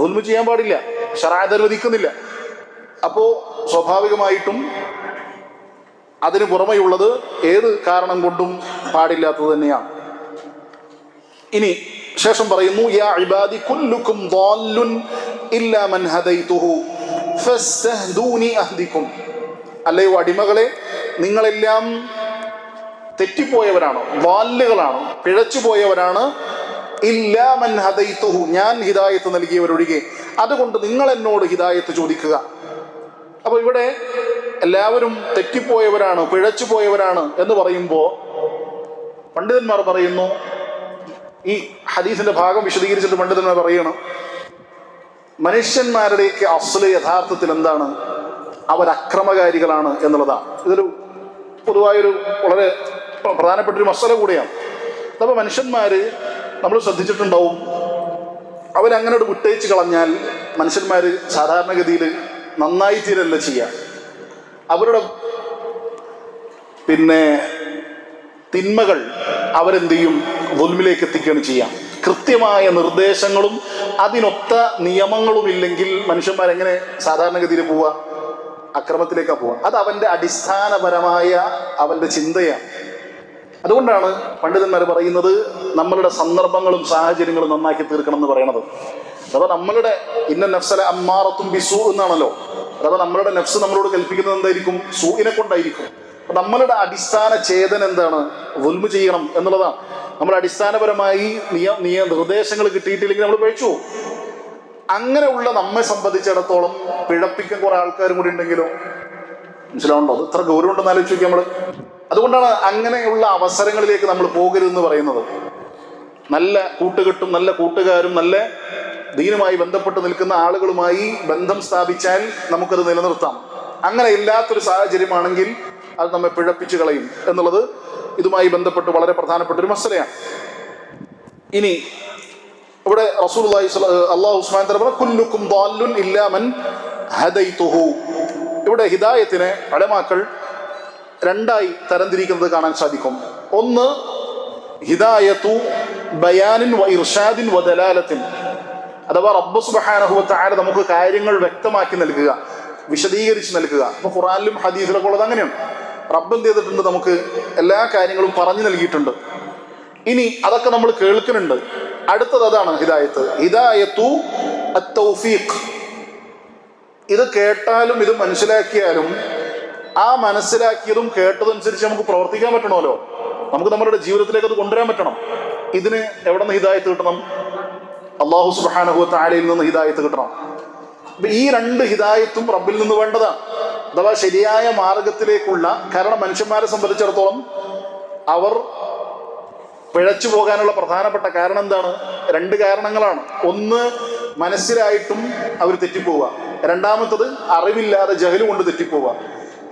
ദുൽമ ചെയ്യാൻ പാടില്ല. ശറഅ് അനുവദിക്കുന്നില്ല. അപ്പോ സ്വാഭാവികമായിട്ടും അതിന് പുറമെയുള്ളത് ഏത് കാരണം കൊണ്ടും പാടില്ലാത്തത് തന്നെയാണ്. ഇനി ശേഷം പറയുന്നു, യാ ഇബാദി കുല്ലുക്കും ضالٌ ഇല്ലാ മൻ ഹദൈതുഹു ഫസ്തഹ്ദൂനി അഹ്ദികും. അല്ലയോ അടിമകളെ, നിങ്ങളെല്ലാം തെറ്റിപ്പോയവരാണ്, ضالകളാണ്, പിഴച്ചുപോയവരാണ്. ഇല്ലാ മൻ ഹദൈതുഹു, ഞാൻ ഹിദായത്ത് നൽകിയവരൊഴികെ. അതുകൊണ്ട് നിങ്ങൾ എന്നോട് ഹിദായത്ത് ചോദിക്കുക. അപ്പൊ ഇവിടെ എല്ലാവരും തെറ്റിപ്പോയവരാണ്, പിഴച്ചു പോയവരാണ് എന്ന് പറയുമ്പോൾ പണ്ഡിതന്മാർ പറയുന്നു, ഈ ഹദീസിന്റെ ഭാഗം വിശദീകരിച്ചിട്ട് പണ്ഡിതന്മാർ പറയണം, മനുഷ്യന്മാരുടെയൊക്കെ അസ്ല് യഥാർത്ഥത്തിൽ എന്താണ്? അവർ അക്രമകാരികളാണ് എന്നുള്ളതാണ്. ഇതൊരു പൊതുവായൊരു വളരെ പ്രധാനപ്പെട്ടൊരു മസല കൂടെയാണ്. അപ്പോൾ മനുഷ്യന്മാര് നമ്മൾ ശ്രദ്ധിച്ചിട്ടുണ്ടാവും, അവരങ്ങനെ വിട്ടേച്ച് കളഞ്ഞാൽ മനുഷ്യന്മാർ സാധാരണഗതിയിൽ നന്നായി തീരല്ല ചെയ്യുക. അവരുടെ തിന്മകൾ അവരെന്ത് ചെയ്യും? ദുൽമിലേക്ക് എത്തിക്കുകയാണ് ചെയ്യാം. കൃത്യമായ നിർദ്ദേശങ്ങളും അതിനൊത്ത നിയമങ്ങളും ഇല്ലെങ്കിൽ മനുഷ്യന്മാരെങ്ങനെ സാധാരണഗതിയിൽ പോവുക? അക്രമത്തിലേക്കാണ് പോവുക. അത് അവൻ്റെ അടിസ്ഥാനപരമായ അവൻ്റെ ചിന്തയാണ്. അതുകൊണ്ടാണ് പണ്ഡിതന്മാർ പറയുന്നത് നമ്മളുടെ സന്ദർഭങ്ങളും സാഹചര്യങ്ങളും നന്നാക്കി തീർക്കണം എന്ന് പറയണത്. അഥവാ നമ്മളുടെ ഇന്ന നഫ്സല അമ്മാറത്തും ബിസു എന്നാണല്ലോ. അഥവാ നമ്മളുടെ നഫ്സ് നമ്മളോട് കൽപ്പിക്കുന്നത് എന്തായിരിക്കും? സൂഇനെ കൊണ്ടായിരിക്കും. അപ്പൊ നമ്മളുടെ അടിസ്ഥാന ചേതന എന്താണ്? ദുൽമ് ചെയ്യണം എന്നുള്ളതാണ്. നമ്മൾ അടിസ്ഥാനപരമായി നിർദ്ദേശങ്ങൾ കിട്ടിയിട്ടില്ലെങ്കിൽ നമ്മൾ പിഴച്ചു. അങ്ങനെയുള്ള നമ്മെ സംബന്ധിച്ചിടത്തോളം പിഴപ്പിക്കാൻ കുറെ ആൾക്കാരും കൂടി ഉണ്ടെങ്കിലോ, മനസ്സിലാവുണ്ടോ? അത് ഇത്ര ഗൗരവം ഉണ്ടെന്ന് ആലോചിച്ച് നോക്കി നമ്മൾ. അതുകൊണ്ടാണ് അങ്ങനെയുള്ള അവസരങ്ങളിലേക്ക് നമ്മൾ പോകരുതെന്ന് പറയുന്നത്. നല്ല കൂട്ടുകെട്ടും നല്ല കൂട്ടുകാരും നല്ല ദീനുമായി ബന്ധപ്പെട്ട് നിൽക്കുന്ന ആളുകളുമായി ബന്ധം സ്ഥാപിച്ചാൽ നമുക്കത് നിലനിർത്താം. അങ്ങനെ ഇല്ലാത്തൊരു സാഹചര്യമാണെങ്കിൽ അത് നമ്മെ പിഴപ്പിച്ചു കളയും എന്നുള്ളത് ഇതുമായി ബന്ധപ്പെട്ട് വളരെ പ്രധാനപ്പെട്ട ഒരു മസലയാണ്. ഇനി ഇവിടെ റസൂലുള്ളാഹി അല്ലാഹു സുബ്ഹാനഹു വ തആല പറഞ്ഞു കുല്ലുക്കും ضالٌ ഇല്ലാ മൻ ഹദൈതുഹു. ഇവിടെ ഹിദായത്തിനെ ഉലമാക്കൾ രണ്ടായി തരംതിരിക്കുന്നത് കാണാൻ സാധിക്കും. ഒന്ന് ഹിദായത്തു ബയാനിൻ വ ഇർഷാദിൻ വ ദലാലത്തിൻ. അഥവാ റബ്ബ് സുബ്ഹാനഹു വ തആല നമുക്ക് കാര്യങ്ങൾ വ്യക്തമാക്കി നൽകുക, വിശദീകരിച്ച് നൽകുക. അപ്പൊ ഖുർആനിലും ഹദീസിലൊക്കെ ഉള്ളത് അങ്ങനെയാണ്. റബ്ബ് എന്ത് ചെയ്തിട്ടുണ്ട്? നമുക്ക് എല്ലാ കാര്യങ്ങളും പറഞ്ഞു നൽകിയിട്ടുണ്ട്. ഇനി അതൊക്കെ നമ്മൾ കേൾക്കുന്നുണ്ട്. അടുത്തത് അതാണ് ഹിദായത്ത്. ഹിദായത്തു അത്തൗഫീഖ്. ഇത് കേട്ടാലും ഇത് മനസ്സിലാക്കിയാലും ആ മനസ്സിലാക്കിയതും കേട്ടതനുസരിച്ച് നമുക്ക് പ്രവർത്തിക്കാൻ പറ്റണമല്ലോ. നമുക്ക് നമ്മുടെ ജീവിതത്തിലേക്ക് അത് കൊണ്ടുവരാൻ പറ്റണം. ഇതിന് എവിടെ നിന്ന് ഹിദായത്ത് കിട്ടണം? അല്ലാഹു സുബ്ഹാനഹു വ തആലയിൽ നിന്ന് ഹിദായത്ത് കിട്ടണം. ഈ രണ്ട് ഹിദായത്തും റബ്ബിൽ നിന്ന് വേണ്ടതാണ്. അഥവാ ശരിയായ മാർഗത്തിലേക്കുള്ള, കാരണം മനുഷ്യന്മാരെ സംബന്ധിച്ചിടത്തോളം അവർ പിഴച്ചു പോകാനുള്ള പ്രധാനപ്പെട്ട കാരണം എന്താണ്? രണ്ട് കാരണങ്ങളാണ്. ഒന്ന് മനസ്സിലായിട്ടും അവർ തെറ്റിപ്പോവുക, രണ്ടാമത്തത് അറിവില്ലാതെ ജഹല് കൊണ്ട് തെറ്റിപ്പോവുക.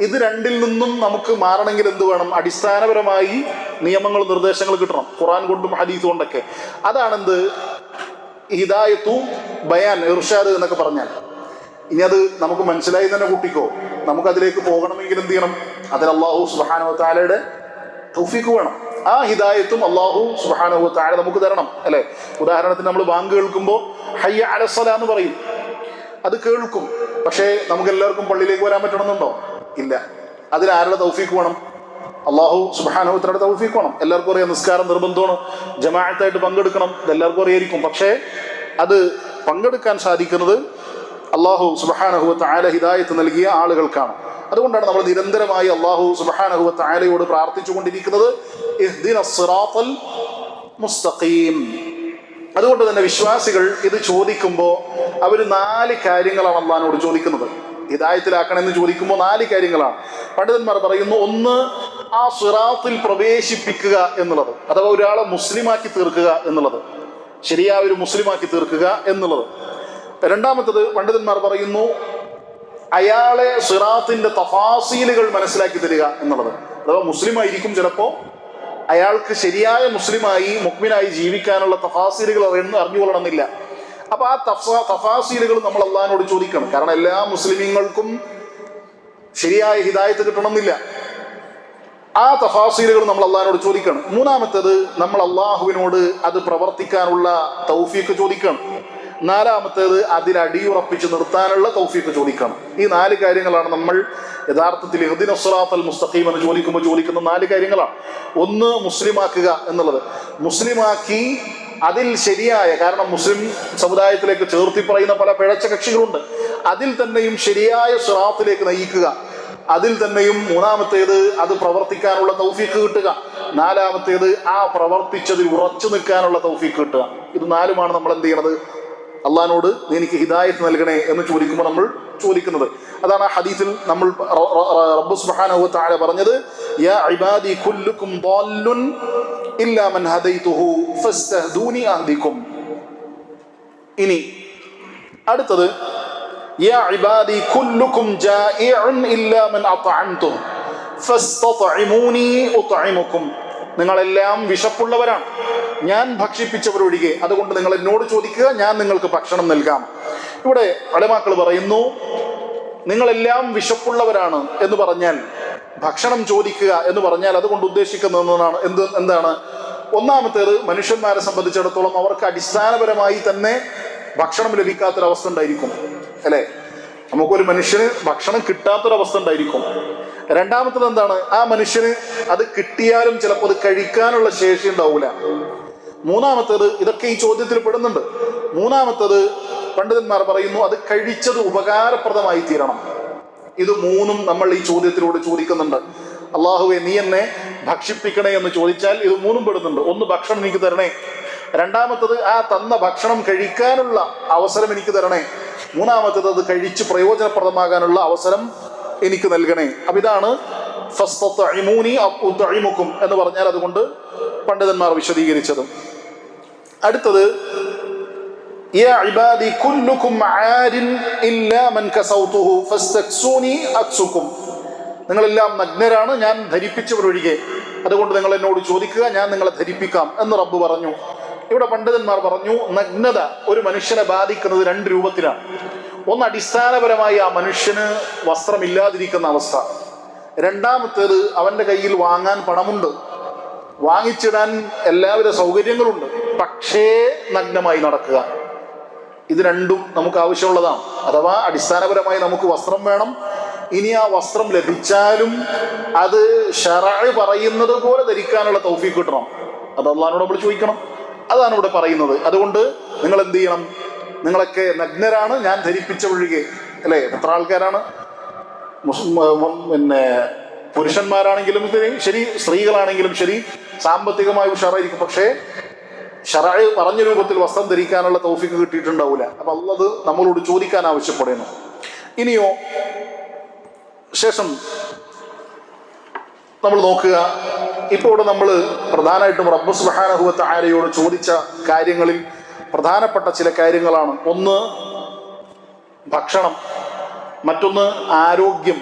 ഇത് രണ്ടിൽ നിന്നും നമുക്ക് മാറണമെങ്കിൽ എന്ത് വേണം? അടിസ്ഥാനപരമായി നിയമങ്ങൾ നിർദ്ദേശങ്ങൾ കിട്ടണം, ഖുർആൻ കൊണ്ടും ഹദീസ് കൊണ്ടൊക്കെ. അതാണെന്ത് ഹിദായത്തു ബയാൻ ഇർഷാദ് എന്നൊക്കെ പറഞ്ഞാൽ. ഇനി അത് നമുക്ക് മനസ്സിലായി തന്നെ കൂട്ടിക്കോ. നമുക്കതിലേക്ക് പോകണമെങ്കിൽ എന്ത് ചെയ്യണം? അതിന് അല്ലാഹു സുബ്ഹാനഹു വ തആലയുടെ തൗഫീഖ് വേണം. ആ ഹിദായത്തും അല്ലാഹു സുബ്ഹാനഹു വ തആല നമുക്ക് തരണം, അല്ലെ? ഉദാഹരണത്തിന് നമ്മൾ ബാങ്ക് കേൾക്കുമ്പോൾ ഹയ്യ അലസ്സലാ എന്ന് പറയും, അത് കേൾക്കും. പക്ഷേ നമുക്ക് എല്ലാവർക്കും പള്ളിയിലേക്ക് വരാൻ പറ്റണമെന്നുണ്ടോ? ഇല്ല. അതിൽ ആരുടെ തൗഫീഖ് വേണം? അല്ലാഹു സുബ്ഹാനഹു വ തആലയുടെ തൗഫീഖ് വേണം. എല്ലാവർക്കും അറിയാം നിസ്കാരം നിർബന്ധമാണ്, ജമാഅത്തായിട്ട് പങ്കെടുക്കണം, ഇതെല്ലാവർക്കും അറിയായിരിക്കും. പക്ഷേ അത് പങ്കെടുക്കാൻ സാധിക്കുന്നത് അല്ലാഹു സുബ്ഹാനഹു വ തആല ഹിദായത്ത് നൽകിയ ആളുകൾക്കാണ്. അതുകൊണ്ടാണ് നമ്മൾ നിരന്തരമായി അല്ലാഹു സുബ്ഹാനഹു വ തആലയോട് പ്രാർത്ഥിച്ചു കൊണ്ടിരിക്കുന്നത്, ഇഹ്ദിനസ് സിറാത്തൽ മുസ്തഖീം. അതുകൊണ്ട് തന്നെ വിശ്വാസികൾ ഇത് ചോദിക്കുമ്പോൾ അവർ 4 കാര്യങ്ങളാണ് അല്ലാഹുവോട് ചോദിക്കുന്നത്. ഹിദായത്തിലാക്കണമെന്ന് ചോദിക്കുമ്പോൾ 4 കാര്യങ്ങളാണ്. പണ്ഡിതന്മാർ പറയുന്നു, ഒന്ന് ആ സിറാത്തിൽ പ്രവേശിപ്പിക്കുക എന്നുള്ളത്, അഥവാ ഒരാളെ മുസ്ലിമാക്കി തീർക്കുക എന്നുള്ളത്, ശരിയായ ഒരു മുസ്ലിമാക്കി തീർക്കുക എന്നുള്ളത്. രണ്ടാമത്തത് പണ്ഡിതന്മാർ പറയുന്നു, അയാളെ സിറാത്തിന്റെ തഫാസീലുകൾ മനസ്സിലാക്കി തരിക എന്നുള്ളത്. അഥവാ മുസ്ലിമായിരിക്കും, ചിലപ്പോൾ അയാൾക്ക് ശരിയായ മുസ്ലിമായി മുഅ്മിനായി ജീവിക്കാനുള്ള തഫാസീലുകൾ അറിഞ്ഞുകൊള്ളണമെന്നില്ല. അപ്പൊ ആ തഫാസീലുകൾ നമ്മൾ അള്ളാഹിനോട് ചോദിക്കണം. കാരണം എല്ലാ മുസ്ലിമീങ്ങൾക്കും ശരിയായ ഹിദായത്ത് കിട്ടണമെന്നില്ല. ആ തഫാസീലുകൾ നമ്മൾ അള്ളാഹിനോട് ചോദിക്കണം. മൂന്നാമത്തേത് നമ്മൾ അള്ളാഹുവിനോട് അത് പ്രവർത്തിക്കാനുള്ള തൗഫീഖ് ചോദിക്കണം. നാലാമത്തേത് അതിൽ അടിയുറപ്പിച്ച് നിർത്താനുള്ള തൗഫീഖ് ചോദിക്കണം. ഈ 4 കാര്യങ്ങളാണ് നമ്മൾ യഥാർത്ഥത്തിൽ ഇഹ്ദിനസ് സിറാത്തൽ മുസ്തഖീം എന്ന് ചോദിക്കുമ്പോൾ ചോദിക്കുന്ന 4 കാര്യങ്ങളാണ്. ഒന്ന് മുസ്ലിമാക്കുക എന്നുള്ളത്. മുസ്ലിമാക്കി അതിൽ ശരിയായ, കാരണം മുസ്ലിം സമുദായത്തിലേക്ക് ചേർത്തി പറയുന്ന പല പിഴച്ച കക്ഷികളുണ്ട്, അതിൽ തന്നെയും ശരിയായ സിറാത്തിലേക്ക് നയിക്കുക. അതിൽ തന്നെയും മൂന്നാമത്തേത് അത് പ്രവർത്തിക്കാനുള്ള തൗഫീഖ് കിട്ടുക. നാലാമത്തേത് ആ പ്രവർത്തിച്ചതിൽ ഉറച്ചു നിൽക്കാനുള്ള തൗഫീഖ് കിട്ടുക. ഇത് 4മാണ് നമ്മൾ എന്ത് ചെയ്യണത്? അള്ളാഹിനോട് എനിക്ക് ഹിദായത്ത് നൽകണേ എന്ന് ചോദിക്കുമ്പോൾ നമ്മൾ ചോദിക്കുന്നത്. അതാണ് ആ ഹദീസിൽ നമ്മൾ റബ്ബ് സുബ്ഹാനഹു വ തആല പറഞ്ഞത്, യാ ഇബാദി കുല്ലുക്കും ضالٌ ഇല്ലാ മൻ ഹദൈതുഹു ഫസ്തഹ്ദൂനി അഹ്ദികും. ഇനി അടുത്തത്, യാ ഇബാദി കുല്ലുക്കും ജാഇഉൻ ഇല്ലാ മൻ അത്അംതു ഫസ്തത്ഇമൂനി ഉത്ഇമുകും. നിങ്ങളെല്ലാം വിശപ്പുള്ളവരാണ്, ഞാൻ ഭക്ഷിപ്പിച്ചവരൊഴികെ, അതുകൊണ്ട് നിങ്ങൾ എന്നോട് ചോദിക്കുക, ഞാൻ നിങ്ങൾക്ക് ഭക്ഷണം നൽകാം. ഇവിടെ ഉലമാക്കൾ പറയുന്നു, നിങ്ങളെല്ലാം വിശപ്പുള്ളവരാണ് എന്ന് പറഞ്ഞാൽ, ഭക്ഷണം ചോദിക്കുക എന്ന് പറഞ്ഞാൽ അതുകൊണ്ട് ഉദ്ദേശിക്കുന്നതാണ് എന്താണ്? ഒന്നാമത്തേത്, മനുഷ്യന്മാരെ സംബന്ധിച്ചിടത്തോളം അവർക്ക് അടിസ്ഥാനപരമായി തന്നെ ഭക്ഷണം ലഭിക്കാത്തൊരവസ്ഥ ഉണ്ടായിരിക്കും, അല്ലെ? നമുക്കൊരു മനുഷ്യന് ഭക്ഷണം കിട്ടാത്തൊരവസ്ഥ ഉണ്ടായിരിക്കും. രണ്ടാമത്തത് എന്താണ്? ആ മനുഷ്യന് അത് കിട്ടിയാലും ചിലപ്പോൾ അത് കഴിക്കാനുള്ള ശേഷി ഉണ്ടാവൂല. മൂന്നാമത്തേത്, ഇതൊക്കെ ഈ ചോദ്യത്തിൽ പെടുന്നുണ്ട്. മൂന്നാമത്തത് പണ്ഡിതന്മാർ പറയുന്നു, അത് കഴിച്ചത് ഉപകാരപ്രദമായി തീരണം. ഇത് മൂന്നും നമ്മൾ ഈ ചോദ്യത്തിലൂടെ ചോദിക്കുന്നുണ്ട്. അള്ളാഹുവെ, നീ എന്നെ ഭക്ഷിപ്പിക്കണേ എന്ന് ചോദിച്ചാൽ ഇത് മൂന്നും പെടുന്നുണ്ട്. ഒന്ന്, ഭക്ഷണം എനിക്ക് തരണേ. രണ്ടാമത്തത്, ആ തന്ന ഭക്ഷണം കഴിക്കാനുള്ള അവസരം എനിക്ക് തരണേ. മൂന്നാമത്തത്, അത് കഴിച്ച് പ്രയോജനപ്രദമാകാനുള്ള അവസരം എനിക്ക് നൽകണേ. അപ്പൊ ഇതാണ് ഫസ്തത്ഇമൂനി ഉത്ഇമുക്കും എന്ന് പറഞ്ഞാൽ അതുകൊണ്ട് പണ്ഡിതന്മാർ വിശദീകരിച്ചത്. അടുത്തത്, യാ ഇബാദി കുല്ലുകും ആരിൻ ഇല്ലാ മൻ കസൗതുഹു ഫസ്തക്സൂനി അക്സുക്കും. നിങ്ങളെല്ലാം നഗ്നരാണ്, ഞാൻ ധരിപ്പിച്ചവരൊഴികെ, അതുകൊണ്ട് നിങ്ങൾ എന്നോട് ചോദിക്കുക, ഞാൻ നിങ്ങളെ ധരിപ്പിക്കാം എന്ന് റബ്ബ് പറഞ്ഞു. ഇവിടെ പണ്ഡിതന്മാർ പറഞ്ഞു, നഗ്നത ഒരു മനുഷ്യനെ ബാധിക്കുന്നത് രണ്ട് രൂപത്തിലാണ്. ഒന്ന്, അടിസ്ഥാനപരമായി ആ മനുഷ്യന് വസ്ത്രമില്ലാതിരിക്കുന്ന അവസ്ഥ. രണ്ടാമത്തേത്, അവന്റെ കയ്യിൽ വാങ്ങാൻ പണമുണ്ട്, വാങ്ങിച്ചിടാൻ എല്ലാവിധ സൗകര്യങ്ങളുണ്ട്, പക്ഷേ നഗ്നമായി നടക്കുക. ഇത് രണ്ടും നമുക്ക് ആവശ്യമുള്ളതാണ്. അഥവാ അടിസ്ഥാനപരമായി നമുക്ക് വസ്ത്രം വേണം. ഇനി ആ വസ്ത്രം ലഭിച്ചാലും അത് ശറഅ് പറയുന്നത് പോലെ ധരിക്കാനുള്ള തൗഫീഖ് കിട്ടണം. അത് അല്ലാഹുവോട് നമ്മൾ ചോദിക്കണം. അതാണ് ഇവിടെ പറയുന്നത്. അതുകൊണ്ട് നിങ്ങൾ എന്ത് ചെയ്യണം? നിങ്ങളൊക്കെ നഗ്നരാണ്, ഞാൻ ധരിപ്പിച്ച ഒഴികെ. അല്ലേ? എത്ര ആൾക്കാരാണ്? പിന്നെ പുരുഷന്മാരാണെങ്കിലും ശരി, സ്ത്രീകളാണെങ്കിലും ശരി, സാമ്പത്തികമായി ഉഷാറായിരിക്കും, പക്ഷേ ശറഅ് പറഞ്ഞ രൂപത്തിൽ വസ്ത്രം ധരിക്കാനുള്ള തൗഫീഖ് കിട്ടിയിട്ടുണ്ടാവില്ല. അപ്പൊ അല്ലാഹ് നമ്മളോട് ചോദിക്കാൻ ആവശ്യപ്പെടുന്നു. ഇനിയോ ശേഷം നമ്മൾ നോക്കുക, ഇപ്പോൾ ഇവിടെ നമ്മൾ പ്രധാനമായിട്ടും റബ്ബ് സുബ്ഹാനഹു വ തആലയോട് ചോദിച്ച കാര്യങ്ങളിൽ പ്രധാനപ്പെട്ട ചില കാര്യങ്ങളാണ്. ഒന്ന് ഭക്ഷണം, മറ്റൊന്ന് ആരോഗ്യം,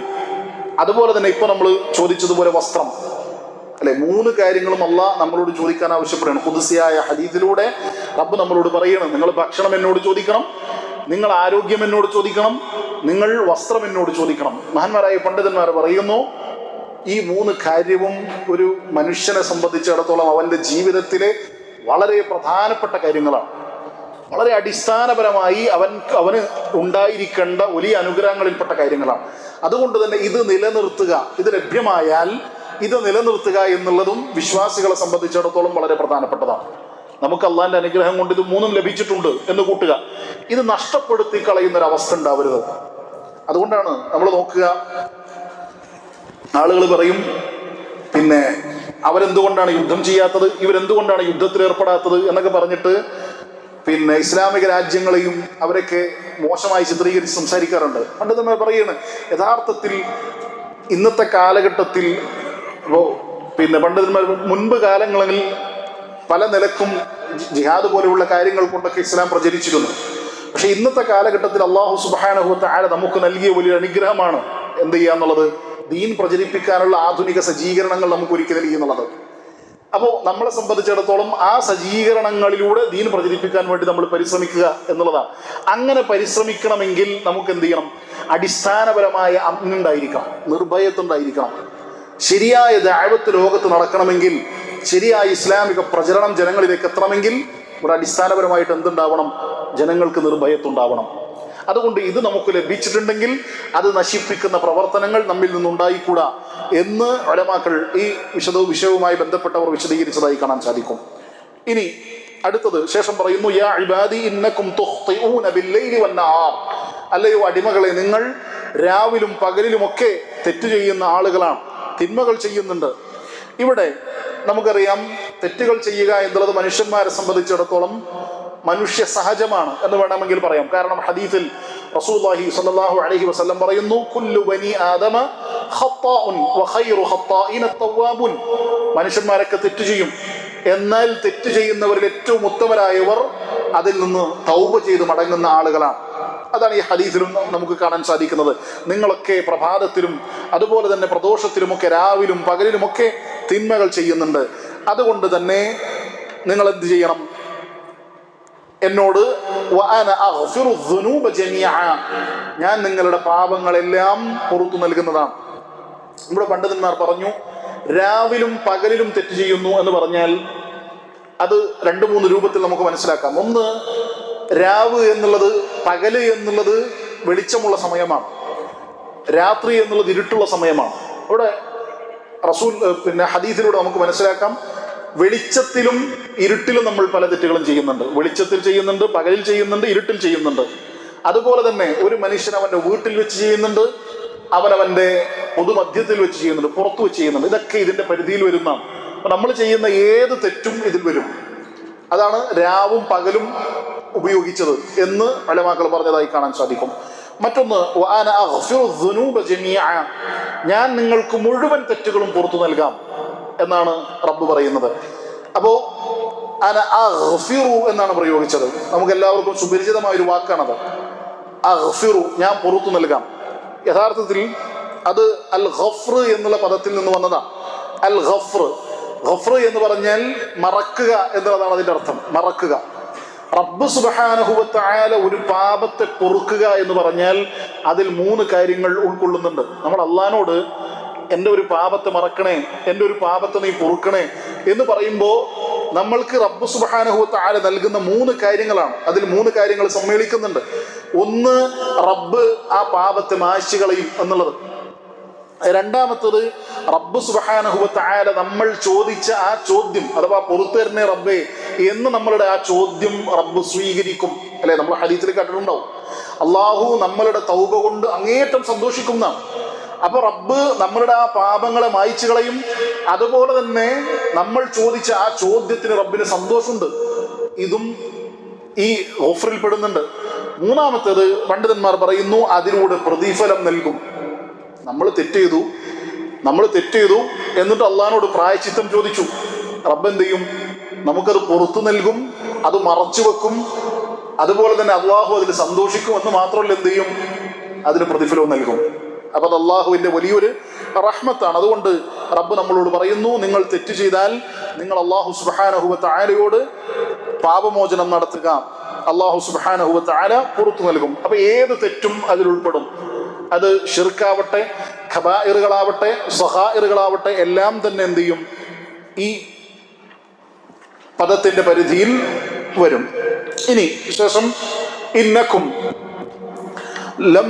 അതുപോലെ തന്നെ ഇപ്പൊ നമ്മൾ ചോദിച്ചതുപോലെ വസ്ത്രം. അല്ലെ? മൂന്ന് കാര്യങ്ങളും അല്ലാഹ് നമ്മളോട് ചോദിക്കാൻ ആവശ്യപ്പെടുകയാണ്. ഖുദ്സിയായ ഹദീസിലൂടെ റബ്ബ് നമ്മളോട് പറയണം, നിങ്ങൾ ഭക്ഷണം എന്നോട് ചോദിക്കണം, നിങ്ങൾ ആരോഗ്യം എന്നോട് ചോദിക്കണം, നിങ്ങൾ വസ്ത്രം എന്നോട് ചോദിക്കണം. മഹാന്മാരായ പണ്ഡിതന്മാർ പറയുന്നു, ഈ മൂന്ന് കാര്യവും ഒരു മനുഷ്യനെ സംബന്ധിച്ചിടത്തോളം അവന്റെ ജീവിതത്തിലെ വളരെ പ്രധാനപ്പെട്ട കാര്യങ്ങളാണ്. വളരെ അടിസ്ഥാനപരമായി അവന് ഉണ്ടായിരിക്കേണ്ട വലിയ അനുഗ്രഹങ്ങളിൽപ്പെട്ട കാര്യങ്ങളാണ്. അതുകൊണ്ട് തന്നെ ഇത് നിലനിർത്തുക, ഇത് ലഭ്യമായാൽ ഇത് നിലനിർത്തുക എന്നുള്ളതും വിശ്വാസികളെ സംബന്ധിച്ചിടത്തോളം വളരെ പ്രധാനപ്പെട്ടതാണ്. നമുക്ക് അള്ളാന്റെ അനുഗ്രഹം കൊണ്ട് ഇത് മൂന്നും ലഭിച്ചിട്ടുണ്ട് എന്ന് കൂട്ടുക. ഇത് നഷ്ടപ്പെടുത്തി കളയുന്ന ഒരു അവസ്ഥ ഉണ്ടാവരുത്. അതുകൊണ്ടാണ് നമ്മൾ നോക്കുക, ആളുകൾ പറയും, പിന്നെ അവരെന്തുകൊണ്ടാണ് യുദ്ധം ചെയ്യാത്തത്, ഇവരെന്തുകൊണ്ടാണ് യുദ്ധത്തിൽ ഏർപ്പെടാത്തത് എന്നൊക്കെ പറഞ്ഞിട്ട് പിന്നെ ഇസ്ലാമിക രാജ്യങ്ങളെയും അവരൊക്കെ മോശമായി ചിത്രീകരിച്ച് സംസാരിക്കാറുണ്ട്. പണ്ഡിതന്മാർ പറയുകയാണ്, യഥാർത്ഥത്തിൽ ഇന്നത്തെ കാലഘട്ടത്തിൽ പിന്നെ പണ്ഡിതന്മാർ മുൻപ് കാലങ്ങളിൽ പല നിലക്കും ജിഹാദ് പോലെയുള്ള കാര്യങ്ങൾ കൊണ്ടൊക്കെ ഇസ്ലാം പ്രചരിച്ചിരുന്നു. പക്ഷെ ഇന്നത്തെ കാലഘട്ടത്തിൽ അല്ലാഹു സുബ്ഹാനഹു വ തആല നമുക്ക് നൽകിയ വലിയ അനുഗ്രഹമാണ് എന്ത് ചെയ്യാന്നുള്ളത്, ദീൻ പ്രചരിപ്പിക്കാനുള്ള ആധുനിക സജ്ജീകരണങ്ങൾ നമുക്ക് ഒരുക്കി നൽകി എന്നുള്ളത്. അപ്പോൾ നമ്മളെ സംബന്ധിച്ചിടത്തോളം ആ സജ്ജീകരണങ്ങളിലൂടെ ദീൻ പ്രചരിപ്പിക്കാൻ വേണ്ടി നമ്മൾ പരിശ്രമിക്കുക എന്നുള്ളതാണ്. അങ്ങനെ പരിശ്രമിക്കണമെങ്കിൽ നമുക്ക് എന്ത് ചെയ്യണം? അടിസ്ഥാനപരമായ അമ്നുണ്ടായിരിക്കണം, നിർഭയത്തുണ്ടായിരിക്കണം. ശരിയായ ദഅവത്ത് ലോകത്ത് നടക്കണമെങ്കിൽ, ശരിയായ ഇസ്ലാമിക പ്രചരണം ജനങ്ങളിലേക്ക് എത്തണമെങ്കിൽ ഇവിടെ അടിസ്ഥാനപരമായിട്ട് എന്തുണ്ടാവണം? ജനങ്ങൾക്ക് നിർഭയത്തുണ്ടാവണം. അതുകൊണ്ട് ഇത് നമുക്ക് ലഭിച്ചിട്ടുണ്ടെങ്കിൽ അത് നശിപ്പിക്കുന്ന പ്രവർത്തനങ്ങൾ നമ്മിൽ നിന്നുണ്ടായിക്കൂടാ എന്ന് ഉലമാക്കൾ ഈ വിഷയവുമായി ബന്ധപ്പെട്ടവർ വിശദീകരിച്ചതായി കാണാൻ സാധിക്കും. ഇനി അടുത്തത് ശേഷം പറയുന്നു, യാ ഇബാദി ഇന്നകും തുഖ്തിഊന ബില്ലൈലി വന്നഹാർ. അല്ലയോ അടിമകളെ, നിങ്ങൾ രാവിലും പകലിലുമൊക്കെ തെറ്റ് ചെയ്യുന്ന ആളുകളാണ്, തിന്മകൾ ചെയ്യുന്നുണ്ട്. ഇവിടെ നമുക്കറിയാം, തെറ്റുകൾ ചെയ്യുക എന്നുള്ളത് മനുഷ്യന്മാരെ സംബന്ധിച്ചിടത്തോളം മനുഷ്യ സഹജമാണ് എന്ന് വേണമെങ്കിൽ പറയാം. കാരണം ഹദീസിൽ റസൂലുള്ളാഹി സ്വല്ലല്ലാഹു അലൈഹി വസല്ലം പറയുന്നു, കുല്ലു ബനി ആദമ ഖത്താഉൻ വ ഖൈറു ഖത്താഇന തവ്വാബുൻ. മനുഷ്യന്മാരൊക്കെ തെറ്റ് ചെയ്യും, എന്നാൽ തെറ്റ് ചെയ്യുന്നവരിൽ ഏറ്റവും ഉത്തമരായവർ അതിൽ നിന്ന് തൗബ ചെയ്ത് മടങ്ങുന്ന ആളുകളാണ്. അതാണ് ഈ ഹദീസിലും നമുക്ക് കാണാൻ സാധിക്കുന്നത്. നിങ്ങളൊക്കെ പ്രഭാതത്തിലും അതുപോലെ തന്നെ പ്രദോഷത്തിലുമൊക്കെ രാവിലും പകലിലുമൊക്കെ തിന്മകൾ ചെയ്യുന്നുണ്ട്. അതുകൊണ്ട് തന്നെ നിങ്ങൾ എന്ത് ചെയ്യണം? എന്നോട് ഞാൻ നിങ്ങളുടെ പാപങ്ങളെല്ലാം പുറത്തു നൽകുന്നതാണ്. ഇവിടെ പണ്ഡിതന്മാർ പറഞ്ഞു, രാവിലും പകലിലും തെറ്റ് ചെയ്യുന്നു എന്ന് പറഞ്ഞാൽ അത് 2-3 രൂപത്തിൽ നമുക്ക് മനസ്സിലാക്കാം. ഒന്ന്, രാവ് എന്നുള്ളത്, പകല് എന്നുള്ളത് വെളിച്ചമുള്ള സമയമാണ്, രാത്രി എന്നുള്ളത് ഇരുട്ടുള്ള സമയമാണ്. ഇവിടെ റസൂൽ ഹദീസിലൂടെ നമുക്ക് മനസ്സിലാക്കാം, വെളിച്ചത്തിലും ഇരുട്ടിലും നമ്മൾ പല തെറ്റുകളും ചെയ്യുന്നുണ്ട്. വെളിച്ചത്തിൽ ചെയ്യുന്നുണ്ട്, പകലിൽ ചെയ്യുന്നുണ്ട്, ഇരുട്ടിൽ ചെയ്യുന്നുണ്ട്. അതുപോലെ തന്നെ ഒരു മനുഷ്യൻ അവൻ്റെ വീട്ടിൽ വെച്ച് ചെയ്യുന്നുണ്ട്, അവനവൻ്റെ പൊതുമധ്യത്തിൽ വെച്ച് ചെയ്യുന്നുണ്ട്, പുറത്തു വെച്ച് ചെയ്യുന്നുണ്ട്. ഇതൊക്കെ ഇതിൻ്റെ പരിധിയിൽ വരുന്നതാണ്. അപ്പം നമ്മൾ ചെയ്യുന്ന ഏത് തെറ്റും ഇതിൽ വരും. അതാണ് രാവും പകലും ഉപയോഗിച്ചത് എന്ന് ഉലമാക്കൾ പറഞ്ഞതായി കാണാൻ സാധിക്കും. മറ്റൊന്ന്, ഞാൻ നിങ്ങൾക്ക് മുഴുവൻ തെറ്റുകളും പുറത്തു നൽകാം എന്നാണ് റബ്ബ് പറയുന്നത്. അപ്പോ അന അഗ്ഫിറു എന്നാണ് പ്രയോഗിച്ചത്. നമുക്ക് എല്ലാവർക്കും സുപരിചിതമായ ഒരു വാക്കാണത്. അഗ്ഫിറു, ഞാൻ പുറത്തു നൽകാം. യഥാർത്ഥത്തിൽ അത് അൽ ഗഫ്ർ എന്നുള്ള പദത്തിൽ നിന്ന് വന്നതാണ്. അൽ ഗഫ്ർ, ഗഫ്ർ എന്ന് പറഞ്ഞാൽ മറക്കുക എന്നുള്ളതാണ് അതിന്റെ അർത്ഥം, മറക്കുക. റബ്ബ് സുബ്ഹാനഹു വ തആല ഒരു പാപത്തെ പൊറുക്കുക എന്ന് പറഞ്ഞാൽ അതിൽ 3 കാര്യങ്ങൾ ഉൾക്കൊള്ളുന്നുണ്ട്. നമ്മൾ അള്ളാഹിനോട് എൻ്റെ ഒരു പാപത്തെ മറക്കണേ, എൻ്റെ ഒരു പാപത്തെ നീ പൊറുക്കണേ എന്ന് പറയുമ്പോൾ നമ്മൾക്ക് റബ്ബ് സുബ്ഹാനഹു വ തആല നൽകുന്ന 3 കാര്യങ്ങളാണ്. അതിൽ 3 കാര്യങ്ങൾ സമ്മേളിക്കുന്നുണ്ട്. ഒന്ന്, റബ്ബ് ആ പാപത്തെ മായ്ച്ചു കളയും എന്നുള്ളത്. രണ്ടാമത്തത്, റബ്ബ് സുബ്ഹാനഹു വ തആല നമ്മൾ ചോദിച്ച ആ ചോദ്യം, അഥവാ പൊറുത്തു തരണേ റബ്ബേ എന്ന് നമ്മളുടെ ആ ചോദ്യം റബ്ബ് സ്വീകരിക്കും. അല്ലെ, നമ്മൾ ഹദീസിൽ കേട്ടിട്ടുണ്ടാവും, അള്ളാഹു നമ്മളുടെ തൗബ കൊണ്ട് അങ്ങേയറ്റം സന്തോഷിക്കുന്നതാണ്. അപ്പൊ റബ്ബ് നമ്മളുടെ ആ പാപങ്ങളെ മായ്ച്ചു കളയും. അതുപോലെ തന്നെ നമ്മൾ ചോദിച്ച ആ ചോദ്യത്തിന് റബ്ബിന് സന്തോഷമുണ്ട്. ഇതും ഈ ഓഫറിൽ പെടുന്നുണ്ട്. മൂന്നാമത്തേത്, പണ്ഡിതന്മാർ പറയുന്നു, അതിലൂടെ പ്രതിഫലം നൽകും. നമ്മൾ തെറ്റ് ചെയ്തു എന്നിട്ട് അള്ളാഹിനോട് പ്രായശ്ചിത്തം ചോദിച്ചു, റബ്ബ് എന്ത് ചെയ്യും? നമുക്കത് പുറത്തു നൽകും, അത് മറച്ചു വെക്കും. അതുപോലെ തന്നെ അള്ളാഹു അതിൽ സന്തോഷിക്കും എന്ന് മാത്രമല്ല, എന്ത് ചെയ്യും? അതിന് പ്രതിഫലവും നൽകും. അപ്പൊ അത് അള്ളാഹുവിന്റെ വലിയൊരു റഹ്മത്താണ്. അതുകൊണ്ട് റബ്ബ് നമ്മളോട് പറയുന്നു, നിങ്ങൾ തെറ്റ് ചെയ്താൽ നിങ്ങൾ അള്ളാഹു സുബ്ഹാനഹു വ തആലയോട് പാപമോചനം നടത്തുക, അള്ളാഹു സുബ്ഹാനഹു വ തആല പുറത്തു നൽകും. അപ്പൊ ഏത് തെറ്റും അതിൽ ഉൾപ്പെടും. അത് ശിർക്കാവട്ടെ, ഖബായിറുകളാവട്ടെ, സഹായിറുകളാവട്ടെ, എല്ലാം തന്നെ എന്ത് ചെയ്യും? ഈ പദത്തിന്റെ പരിധിയിൽ വരും. ഇനി ശേഷം, ഇന്നക്കും ലം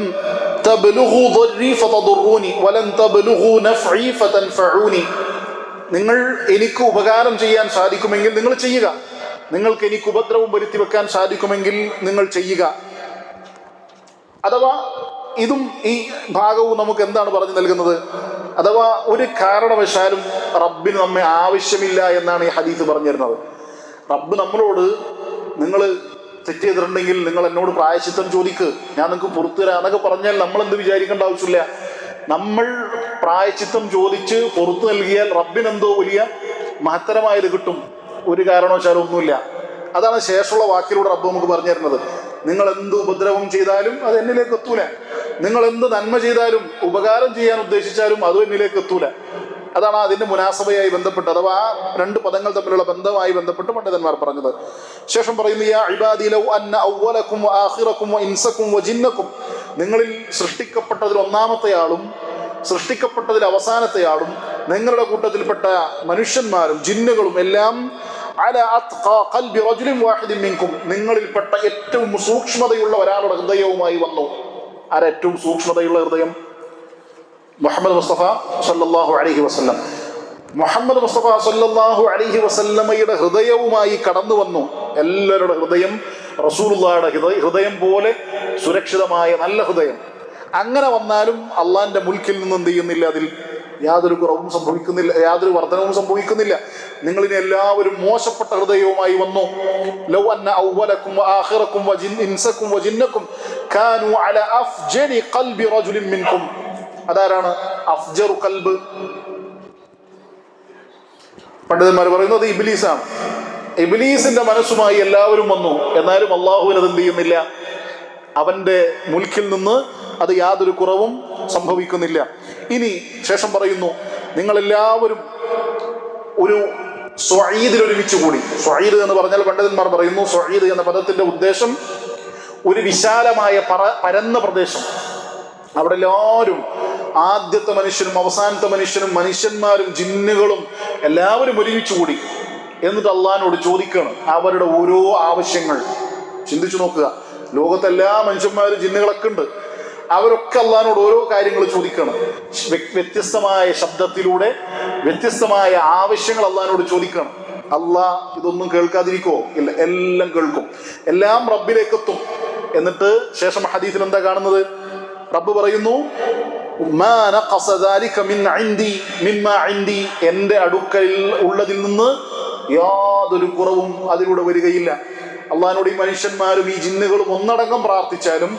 തബ്ലുഗു ദർരി ഫതദുറൂനി വലൻ തബ്ലുഗു നഫ്ഇ ഫതൻഫഊനി. നിങ്ങൾ എനിക്ക് ഉപകാരം ചെയ്യാൻ സാധിക്കുമെങ്കിൽ നിങ്ങൾ ചെയ്യുക, നിങ്ങൾക്ക് എനിക്ക് ഉപദ്രവം വരുത്തി വെക്കാൻ സാധിക്കുമെങ്കിൽ നിങ്ങൾ ചെയ്യുക. അഥവാ ഇതും ഈ ഭാഗവും നമുക്ക് എന്താണ് പറഞ്ഞു നൽകുന്നത്? അഥവാ ഒരു കാരണവശാലും റബ്ബിന് നമ്മെ ആവശ്യമില്ല എന്നാണ് ഈ ഹദീസ് പറഞ്ഞു തരുന്നത്. റബ്ബ് നമ്മളോട്, നിങ്ങൾ തെറ്റ് ചെയ്തിട്ടുണ്ടെങ്കിൽ നിങ്ങൾ എന്നോട് പ്രായശ്ചിത്തം ചോദിക്ക്, ഞാൻ നിങ്ങൾക്ക് പുറത്തു തരാം എന്നൊക്കെ പറഞ്ഞാൽ നമ്മൾ എന്ത് വിചാരിക്കേണ്ട ആവശ്യമില്ല. നമ്മൾ പ്രായശ്ചിത്തം ചോദിച്ച് പുറത്തു നൽകിയാൽ റബ്ബിനെന്തോ വലിയ മഹത്തരമായത് കിട്ടും. ഒരു കാരണവശാലും ഒന്നുമില്ല. അതാണ് ശേഷമുള്ള വാക്കിലൂടെ റബ്ബ് നമുക്ക് പറഞ്ഞു തരുന്നത്. നിങ്ങൾ എന്ത് ഉപദ്രവം ചെയ്താലും അത് എന്നിലേക്ക് എത്തൂല, നിങ്ങൾ എന്ത് നന്മ ചെയ്താലും ഉപകാരം ചെയ്യാൻ ഉദ്ദേശിച്ചാലും അതും എന്നിലേക്ക് എത്തൂല. അതാണ് അതിന്റെ മുനാസബയായി ബന്ധപ്പെട്ട്, അഥവാ ആ 2 പദങ്ങൾ തമ്മിലുള്ള ബന്ധമായി ബന്ധപ്പെട്ട് പണ്ഡിതന്മാർ പറഞ്ഞത്. ശേഷം പറയുന്നു, യാ ഇബാദി ലൗ അന്ന അവ്വലക്കും വആഖിറക്കും വഇൻസക്കും വജിന്നക്കും, നിങ്ങളിൽ സൃഷ്ടിക്കപ്പെട്ടതിൽ ഒന്നാമത്തെയാളും സൃഷ്ടിക്കപ്പെട്ടതിൽ അവസാനത്തെയാളും നിങ്ങളുടെ കൂട്ടത്തിൽപ്പെട്ട മനുഷ്യന്മാരും ജിന്നുകളും എല്ലാം അല അത്ഖാ ഖൽബി റജുലിൻ വാഹിദിൻ മിൻകും, നിങ്ങളിൽപ്പെട്ട ഏറ്റവും സൂക്ഷ്മതയുള്ള ഒരാളുടെ ഹൃദയവുമായി വന്നു. ആരാ ഏറ്റവും സൂക്ഷ്മതയുള്ള ഹൃദയം? മുഹമ്മദ് മുസ്തഫ സല്ലല്ലാഹു അലൈഹി വസല്ലം. മുഹമ്മദ് മുസ്തഫ സല്ലല്ലാഹു അലൈഹി വസല്ലമയുടെ ഹൃദയവുമായി കടന്നു വന്നു. എല്ലാവരുടെ ഹൃദയം റസൂലുള്ളാഹിയുടെ ഹൃദയം പോലെ സുരക്ഷിതമായ നല്ല ഹൃദയം. അങ്ങനെ വന്നാലും അള്ളാഹിന്റെ മുൽക്കിൽ നിന്ന് എന്ത് ചെയ്യുന്നില്ല, അതിൽ യാതൊരു കുറവും സംഭവിക്കുന്നില്ല, യാതൊരു വർധനവും സംഭവിക്കുന്നില്ല. നിങ്ങളിനി എല്ലാവരും മോശപ്പെട്ട ഹൃദയവുമായി വന്നു. ലൗ അന്ന അവ്വലക്കും വആഖിറക്കും വഇൻസക്കും വജിന്നക്കും കാനൂ അല അഫ്ജരി ഖൽബി റജുലിൻ മിൻകും. അതാരാണ് അഫ്ജറു ഖൽബ്? പണ്ഡിതന്മാർ പറയുന്നത് ഇബ്ലീസാണ്. ഇബ്ലീസിന്റെ മനസ്സുമായി എല്ലാവരും വന്നു. എന്നാലും അള്ളാഹുവിന് അത് എന്ത് ചെയ്യുന്നില്ല, അവന്റെ മുൽക്കിൽ നിന്ന് അത് യാതൊരു കുറവും സംഭവിക്കുന്നില്ല. ഇനി ശേഷം പറയുന്നു, നിങ്ങളെല്ലാവരും ഒരു സ്വഈദിൽ ഒരുമിച്ച് കൂടി. സ്വഈദ് എന്ന് പറഞ്ഞാൽ പണ്ഡിതന്മാർ പറയുന്നു, സ്വഈദ് എന്ന പദത്തിന്റെ ഉദ്ദേശം ഒരു വിശാലമായ പരന്ന പ്രദേശം. അവിടെ എല്ലാവരും, ആദ്യത്തെ മനുഷ്യനും അവസാനത്തെ മനുഷ്യനും മനുഷ്യന്മാരും ജിന്നുകളും എല്ലാവരും ഒരുമിച്ച് കൂടി. എന്നിട്ട് അള്ളാഹിനോട് ചോദിക്കുകയാണ് അവരുടെ ഓരോ ആവശ്യങ്ങൾ. ചിന്തിച്ചു നോക്കുക, ലോകത്തെല്ലാ മനുഷ്യന്മാരും ജിന്നുകളൊക്കെ ഉണ്ട്. അവരൊക്കെ അള്ളാഹിനോട് ഓരോ കാര്യങ്ങൾ ചോദിക്കണം. വ്യത്യസ്തമായ ശബ്ദത്തിലൂടെ വ്യത്യസ്തമായ ആവശ്യങ്ങൾ അള്ളാഹിനോട് ചോദിക്കണം. അള്ളാഹ് ഇതൊന്നും കേൾക്കാതിരിക്കോ? ഇല്ല, എല്ലാം കേൾക്കും, എല്ലാം റബ്ബിലേക്ക് എത്തും. എന്നിട്ട് ശേഷം ഹദീസിൽ എന്താ കാണുന്നത്? റബ്ബ് പറയുന്നു, എന്റെ അടുക്കൽ ഉള്ളതിൽ നിന്ന് യാതൊരു കുറവും അതിലൂടെ വരികയില്ല. അള്ളാഹിനോട് ഈ മനുഷ്യന്മാരും ഈ ജിന്നുകളും ഒന്നടങ്കം പ്രാർത്ഥിച്ചാലും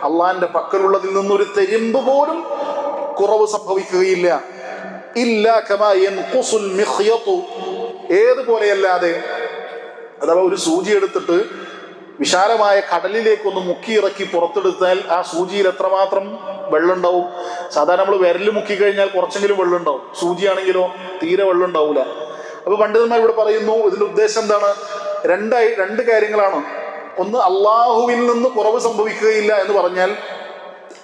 അള്ളാഹിന്റെ പക്കലുള്ളതിൽ നിന്നൊരു തെരിമ്പ് പോലും കുറവ് സംഭവിക്കുകയില്ല. ഇല്ലാ കമാ യൻഖുസുൽ മിഖ്യതു, ഏതുപോലെയല്ലാതെ, അഥവാ ഒരു സൂചി എടുത്തിട്ട് വിശാലമായ കടലിലേക്കൊന്ന് മുക്കിയിറക്കി പുറത്തെടുത്താൽ ആ സൂചിയിൽ എത്രമാത്രം വെള്ളം ഉണ്ടാവും? സാധാരണ നമ്മൾ വിരൽ മുക്കി കഴിഞ്ഞാൽ കുറച്ചെങ്കിലും വെള്ളം ഉണ്ടാവും, സൂചിയാണെങ്കിലോ തീരെ വെള്ളം ഉണ്ടാവില്ല. അപ്പൊ പണ്ഡിതന്മാർ ഇവിടെ പറയുന്നു, ഇതിന്റെ ഉദ്ദേശം എന്താണ്? രണ്ട് കാര്യങ്ങളാണ്. ഒന്ന്, അള്ളാഹുവിൽ നിന്ന് കുറവ് സംഭവിക്കുകയില്ല എന്ന് പറഞ്ഞാൽ,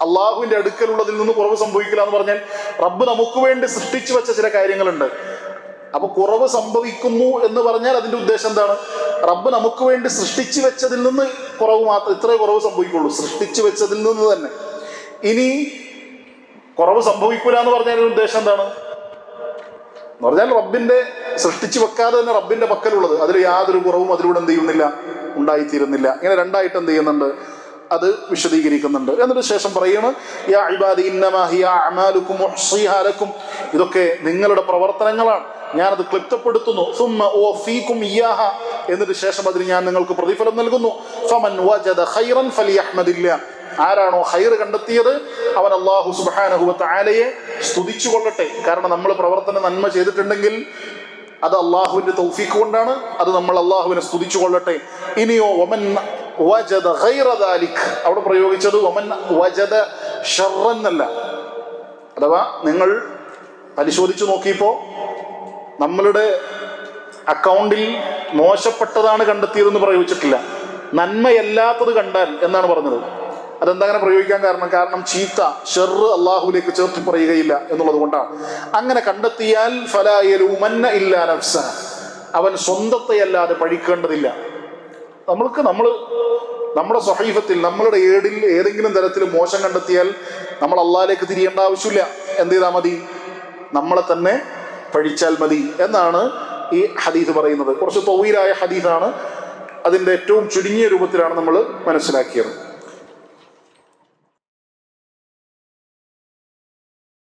അള്ളാഹുവിന്റെ അടുക്കലുള്ളതിൽ നിന്ന് കുറവ് സംഭവിക്കില്ല എന്ന് പറഞ്ഞാൽ റബ്ബ് നമുക്ക് വേണ്ടി സൃഷ്ടിച്ചു വെച്ച ചില കാര്യങ്ങളുണ്ട്. അപ്പൊ കുറവ് സംഭവിക്കുന്നു എന്ന് പറഞ്ഞാൽ അതിന്റെ ഉദ്ദേശം എന്താണ്? റബ്ബ് നമുക്ക് വേണ്ടി സൃഷ്ടിച്ചു വെച്ചതിൽ നിന്ന് കുറവ് മാത്രം, ഇത്രേ കുറവ് സംഭവിക്കുള്ളൂ, സൃഷ്ടിച്ചു വെച്ചതിൽ നിന്ന് തന്നെ. ഇനി കുറവ് സംഭവിക്കൂല എന്ന് പറഞ്ഞാൽ ഉദ്ദേശം എന്താണ് എന്ന് പറഞ്ഞാൽ റബ്ബിന്റെ സൃഷ്ടിച്ചു വെക്കാതെ തന്നെ റബ്ബിന്റെ പക്കലുള്ളത്, അതിൽ യാതൊരു കുറവും അതിലൂടെ എന്ത് ചെയ്യുന്നില്ല, ഉണ്ടായിത്തീരുന്നില്ല. ഇങ്ങനെ രണ്ടായിട്ട് എന്ത് ചെയ്യുന്നുണ്ട്, അത് വിശദീകരിക്കുന്നുണ്ട്. എന്നിട്ട് ശേഷം പറയുന്നു, യാ ഇബാദി ഇന്നമാ ഹിയ അഅമാലുകും ഉഹ്സിഹാ ലക്കും, ഇതൊക്കെ നിങ്ങളുടെ പ്രവർത്തനങ്ങളാണ്, ഞാനത് ക്ലിപ്തപ്പെടുത്തുന്നു. സുമ്മ ഉവഫീകും ഇയ്യാഹ, എന്നിട്ട് ശേഷം അതിന് ഞാൻ നിങ്ങൾക്ക് പ്രതിഫലം നൽകുന്നു. ഫമൻ വജദ ഖൈറൻ ഫലിയഹ്മദില്ലാഹ്, ആരാണോ ഹൈർ കണ്ടെത്തിയത് അവൻ അല്ലാഹു സുബ്ഹാനഹു വ തആലയെ സ്തുതിച്ചു കൊള്ളട്ടെ. കാരണം നമ്മൾ പ്രവർത്തന നന്മ ചെയ്തിട്ടുണ്ടെങ്കിൽ അത് അള്ളാഹുവിന്റെ തൗഫീഖ് കൊണ്ടാണ്, അത് നമ്മൾ അള്ളാഹുവിനെ സ്തുതിച്ചു കൊള്ളട്ടെ. ഇനിയോ വമൻ വജദ ഗൈറ ദാലിക്, അവിടെ പ്രയോഗിച്ചത് വമൻ വജദ ശർറൻ അല്ല. അഥവാ നിങ്ങൾ പരിശോധിച്ചു നോക്കിയപ്പോ നമ്മളുടെ അക്കൗണ്ടിൽ മോശപ്പെട്ടതാണ് കണ്ടെത്തിയതെന്ന് പ്രയോഗിച്ചിട്ടില്ല, നന്മയല്ലാത്തത് കണ്ടാൽ എന്നാണ് പറഞ്ഞത്. അതെന്താ അങ്ങനെ പ്രയോഗിക്കാൻ കാരണം ചീത്ത ഷെറ് അള്ളാഹുവിലേക്ക് ചേർത്ത് പറയുകയില്ല എന്നുള്ളത് കൊണ്ടാണ്. അങ്ങനെ കണ്ടെത്തിയാൽ ഫലാ യലൂമന്ന ഇല്ലാ നഫ്സഹ, അവൻ സ്വന്തത്തെ അല്ലാതെ പഴിക്കേണ്ടതില്ല. നമ്മുടെ സ്വഹീഫത്തിൽ, നമ്മളുടെ ഏടിൽ ഏതെങ്കിലും തരത്തിൽ മോശം കണ്ടെത്തിയാൽ നമ്മൾ അള്ളാഹിലേക്ക് തിരിയേണ്ട ആവശ്യമില്ല. എന്ത് ചെയ്താൽ മതി? നമ്മളെ തന്നെ പഴിച്ചാൽ മതി എന്നാണ് ഈ ഹദീസ് പറയുന്നത്. കുറച്ച് തൗവീലായ ഹദീസാണ്, അതിൻ്റെ ഏറ്റവും ചുരുങ്ങിയ രൂപത്തിലാണ് നമ്മൾ മനസ്സിലാക്കിയത്.